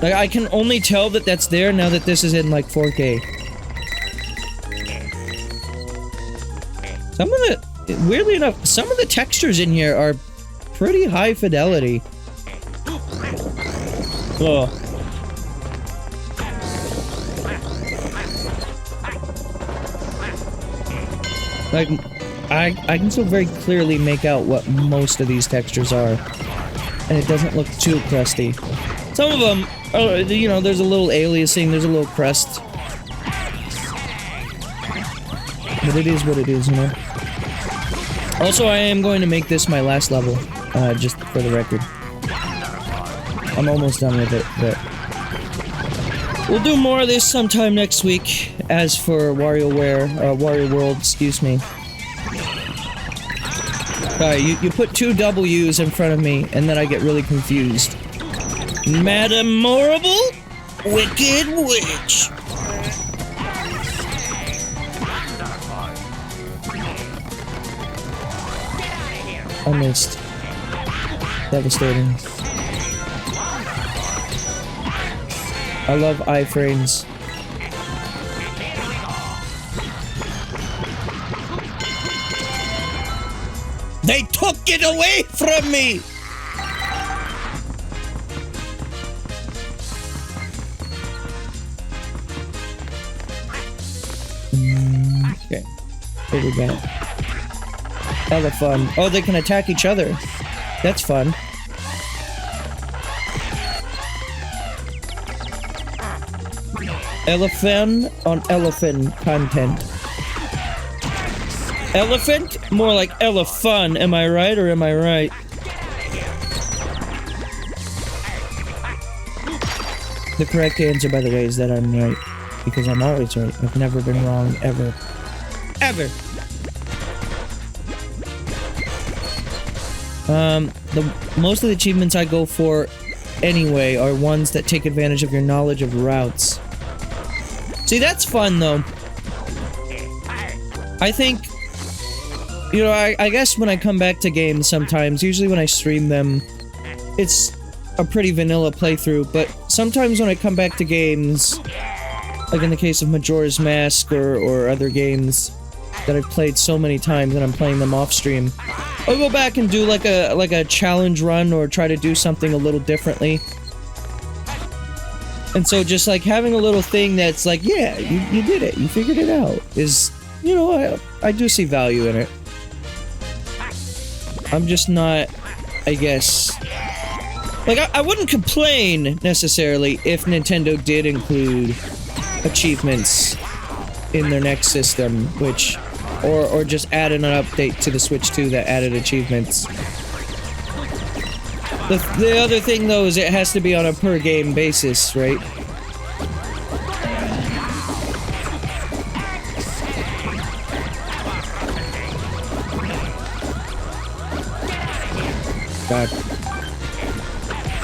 Like, I can only tell that that's there now that this is in, like, 4K. Some of the... Weirdly enough, some of the textures in here are pretty high fidelity. Ugh. Like, I can still very clearly make out what most of these textures are. And it doesn't look too crusty. Some of them, you know, there's a little aliasing, there's a little crust. But it is what it is, you know? Also, I am going to make this my last level, just for the record. I'm almost done with it, but... We'll do more of this sometime next week, as for Wario World, excuse me. Alright, you put two W's in front of me, and then I get really confused. Madam Morrible? Wicked Witch! I missed. Devastating. I love iframes. They took it away from me! Okay. Here we go. Elephant. Oh, they can attack each other. That's fun. Elephant on elephant content. Elephant? More like elephant. Am I right or am I right? The correct answer, by the way, is that I'm right. Because I'm always right. I've never been wrong, ever. Ever! Most of the achievements I go for anyway are ones that take advantage of your knowledge of routes. See, that's fun, though. I think... You know, I guess when I come back to games sometimes, usually when I stream them, it's a pretty vanilla playthrough, but sometimes when I come back to games, like in the case of Majora's Mask or other games that I've played so many times and I'm playing them off stream, I'll go back and do like a challenge run or try to do something a little differently. And so just like having a little thing that's like, yeah, you did it, you figured it out, is, you know, I do see value in it. I'm just not, I guess... Like, I wouldn't complain, necessarily, if Nintendo did include achievements in their next system, which... Or just added an update to the Switch 2 that added achievements. The other thing, though, is it has to be on a per-game basis, right? God.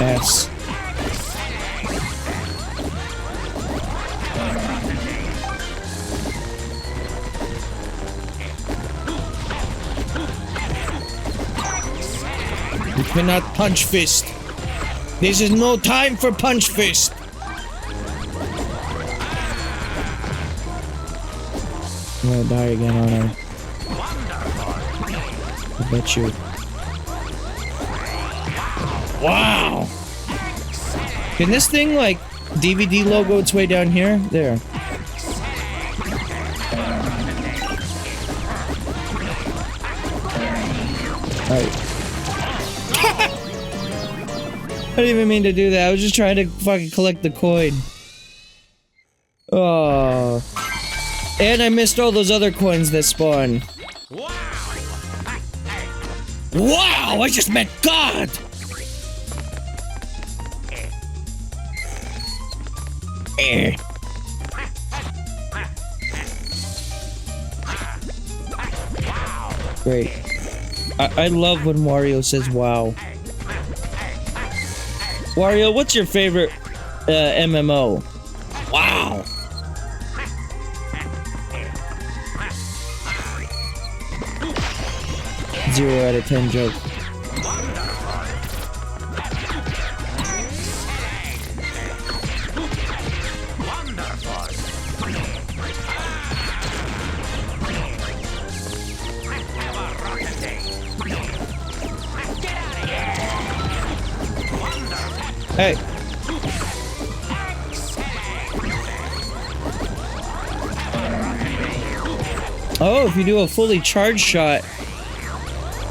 Ass. You cannot punch fist. This is no time for punch fist. I'm gonna die again, aren't I bet you. Wow! Can this thing, like, DVD logo its way down here? There. Alright. I didn't even mean to do that. I was just trying to fucking collect the coin. Oh. And I missed all those other coins that spawn. Wow! I just met God! Great. I love when Wario says wow. Wario, what's your favorite MMO? Wow! 0 out of 10 joke. Hey. Oh, if you do a fully charged shot,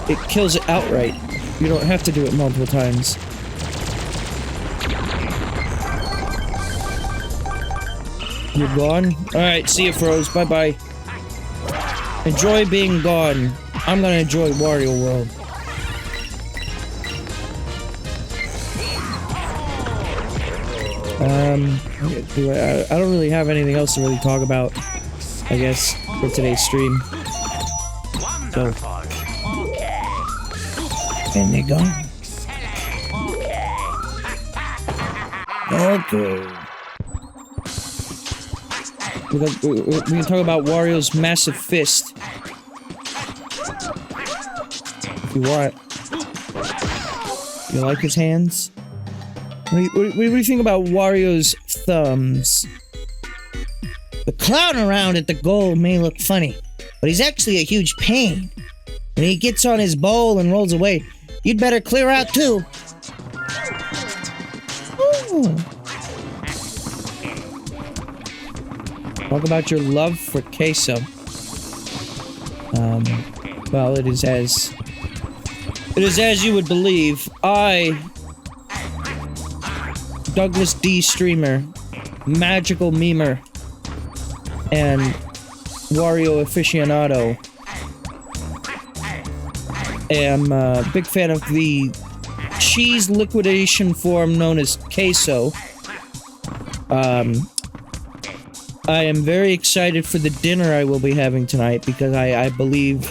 it kills it outright. You don't have to do it multiple times. You're gone? Alright, see you, Froze. Bye-bye. Enjoy being gone. I'm gonna enjoy Wario World. I don't really have anything else to really talk about, I guess, for today's stream. So. And they're gone. Okay. We can talk about Wario's massive fist. If you want. You like his hands? What do you think about Wario's thumbs? The clown around at the goal may look funny, but he's actually a huge pain. When he gets on his bowl and rolls away, you'd better clear out too. Ooh. Talk about your love for queso. Well, it is as you would believe. I, Douglas D. Streamer, Magical Memer, and Wario Aficionado, am a big fan of the cheese liquidation form known as queso. I am very excited for the dinner I will be having tonight because I believe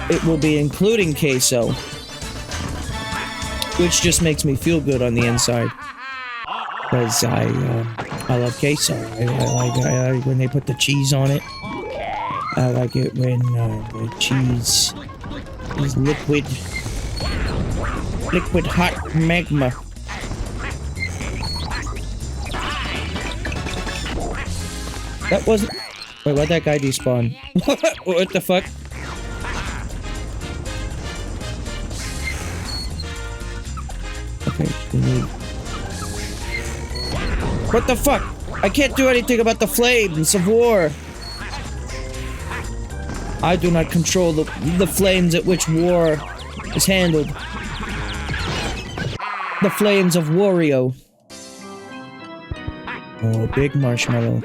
it will be including queso, which just makes me feel good on the inside because I love queso. I like when they put the cheese on it. I like it when the cheese is liquid hot magma. That wasn't... Wait, why'd that guy despawn? What the fuck? Okay, we need... What the fuck? I can't do anything about the flames of war. I do not control the flames at which war is handled. The flames of Wario. Oh, big marshmallow.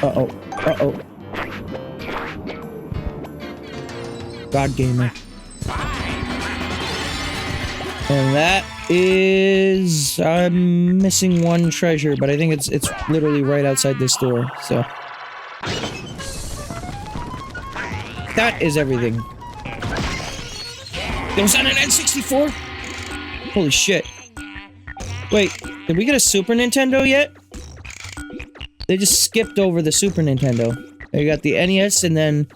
Uh-oh. Uh-oh. God Gamer. And that is... I'm missing one treasure, but I think it's literally right outside this door, so... That is everything. It was on an N64? Holy shit. Wait, did we get a Super Nintendo yet? They just skipped over the Super Nintendo. They got the NES and then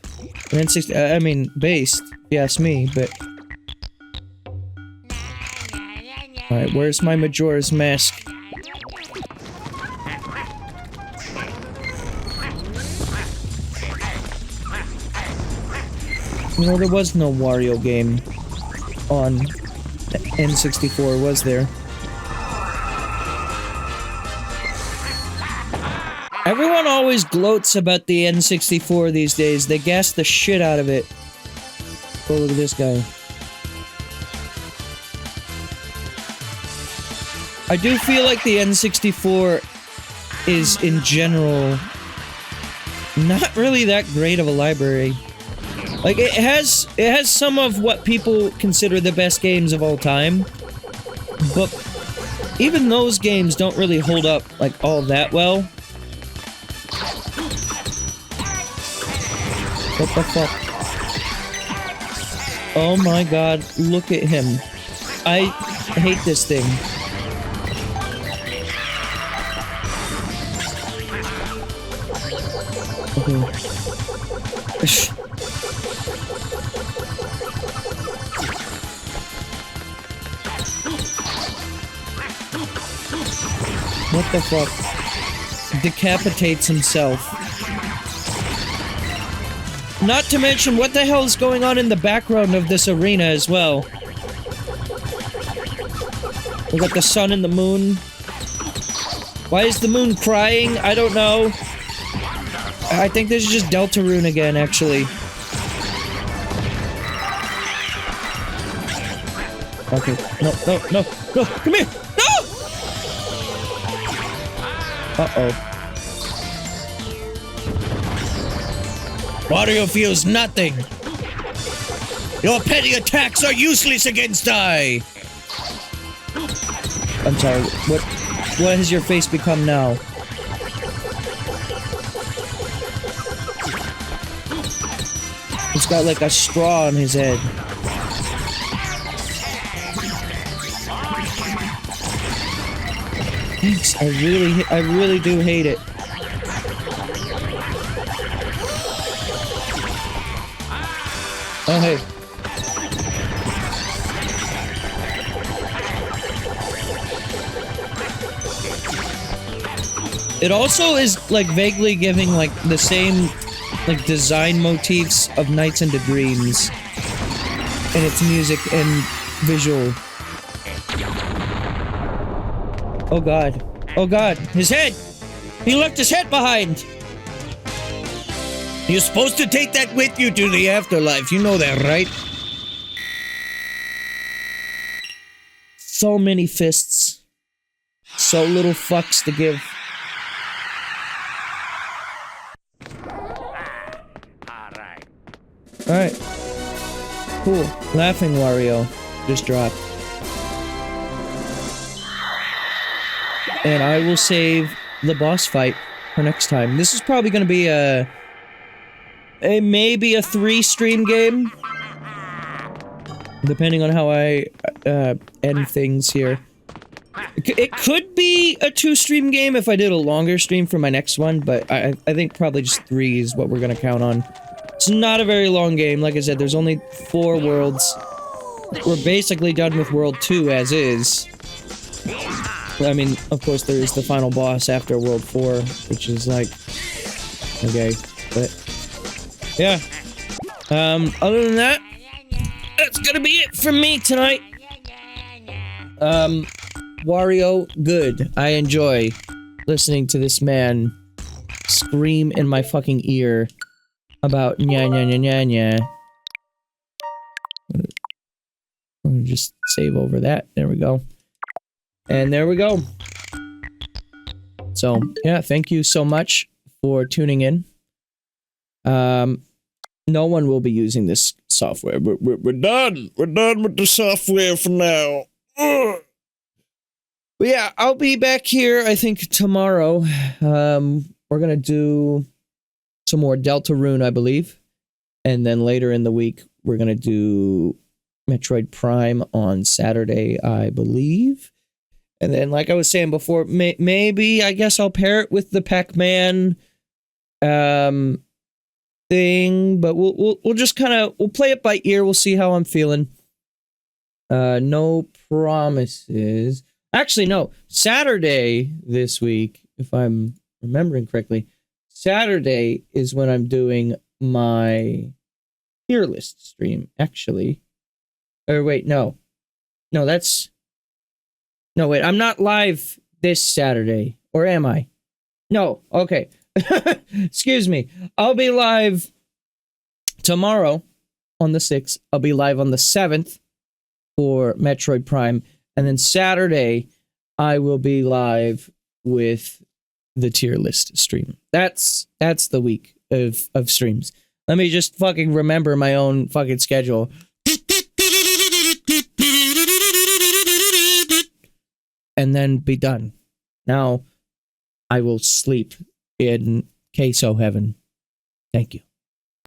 an N60. I mean, based, if you ask me, but... Alright, where's my Majora's Mask? You know, there was no Wario game on N64, was there? Everyone always gloats about the N64 these days. They gas the shit out of it. Oh, look at this guy. I do feel like the N64 is, in general, not really that great of a library. Like, it has some of what people consider the best games of all time, but even those games don't really hold up, like, all that well. What the fuck? Oh my god, look at him. I hate this thing. Okay. What the fuck? Decapitates himself. Not to mention, what the hell is going on in the background of this arena as well? We got the sun and the moon. Why is the moon crying? I don't know. I think this is just Deltarune again, actually. Okay. No, no, no, no, come here! No! Uh-oh. Wario feels nothing. Your petty attacks are useless against I. I'm sorry, what has your face become now? It's got like a straw on his head. Thanks, I really do hate it. Oh, hey. It also is, like, vaguely giving, like, the same, like, design motifs of Nights into Dreams in its music and visual. Oh god. Oh god. His head! He left his head behind! You're supposed to take that with you to the afterlife. You know that, right? So many fists. So little fucks to give. Alright. Cool. Laughing Wario just dropped. And I will save the boss fight for next time. This is probably going to be maybe a 3-stream game. Depending on how I end things here. It could be a 2-stream game if I did a longer stream for my next one, but I think probably just 3 is what we're going to count on. It's not a very long game. Like I said, there's only 4 worlds. We're basically done with World 2 as is. I mean, of course, there is the final boss after World 4, which is like... okay, but... yeah. Other than that, that's gonna be it from me tonight. Wario, good. I enjoy listening to this man scream in my fucking ear about nya nya nya nya nya. I'm gonna just save over that. There we go. And there we go. So, yeah, thank you so much for tuning in. No one will be using this software. We're done. We're done with the software for now. Ugh. But yeah, I'll be back here, I think, tomorrow. We're gonna do some more Deltarune, I believe. And then later in the week, we're gonna do Metroid Prime on Saturday, I believe. And then, like I was saying before, maybe, I guess I'll pair it with the Pac-Man, thing, but we'll just kind of, we'll play it by ear, we'll see how I'm feeling. No promises. Actually, no. Saturday this week, if I'm remembering correctly, Saturday is when I'm doing my tier list stream, actually. Or wait, no. No, that's... no, wait, I'm not live this Saturday. Or am I? No, okay. Excuse me. I'll be live tomorrow on the 6th. I'll be live on the 7th for Metroid Prime. And then Saturday, I will be live with the tier list stream. That's the week of streams. Let me just fucking remember my own fucking schedule. And then be done. Now, I will sleep in queso heaven. Thank you.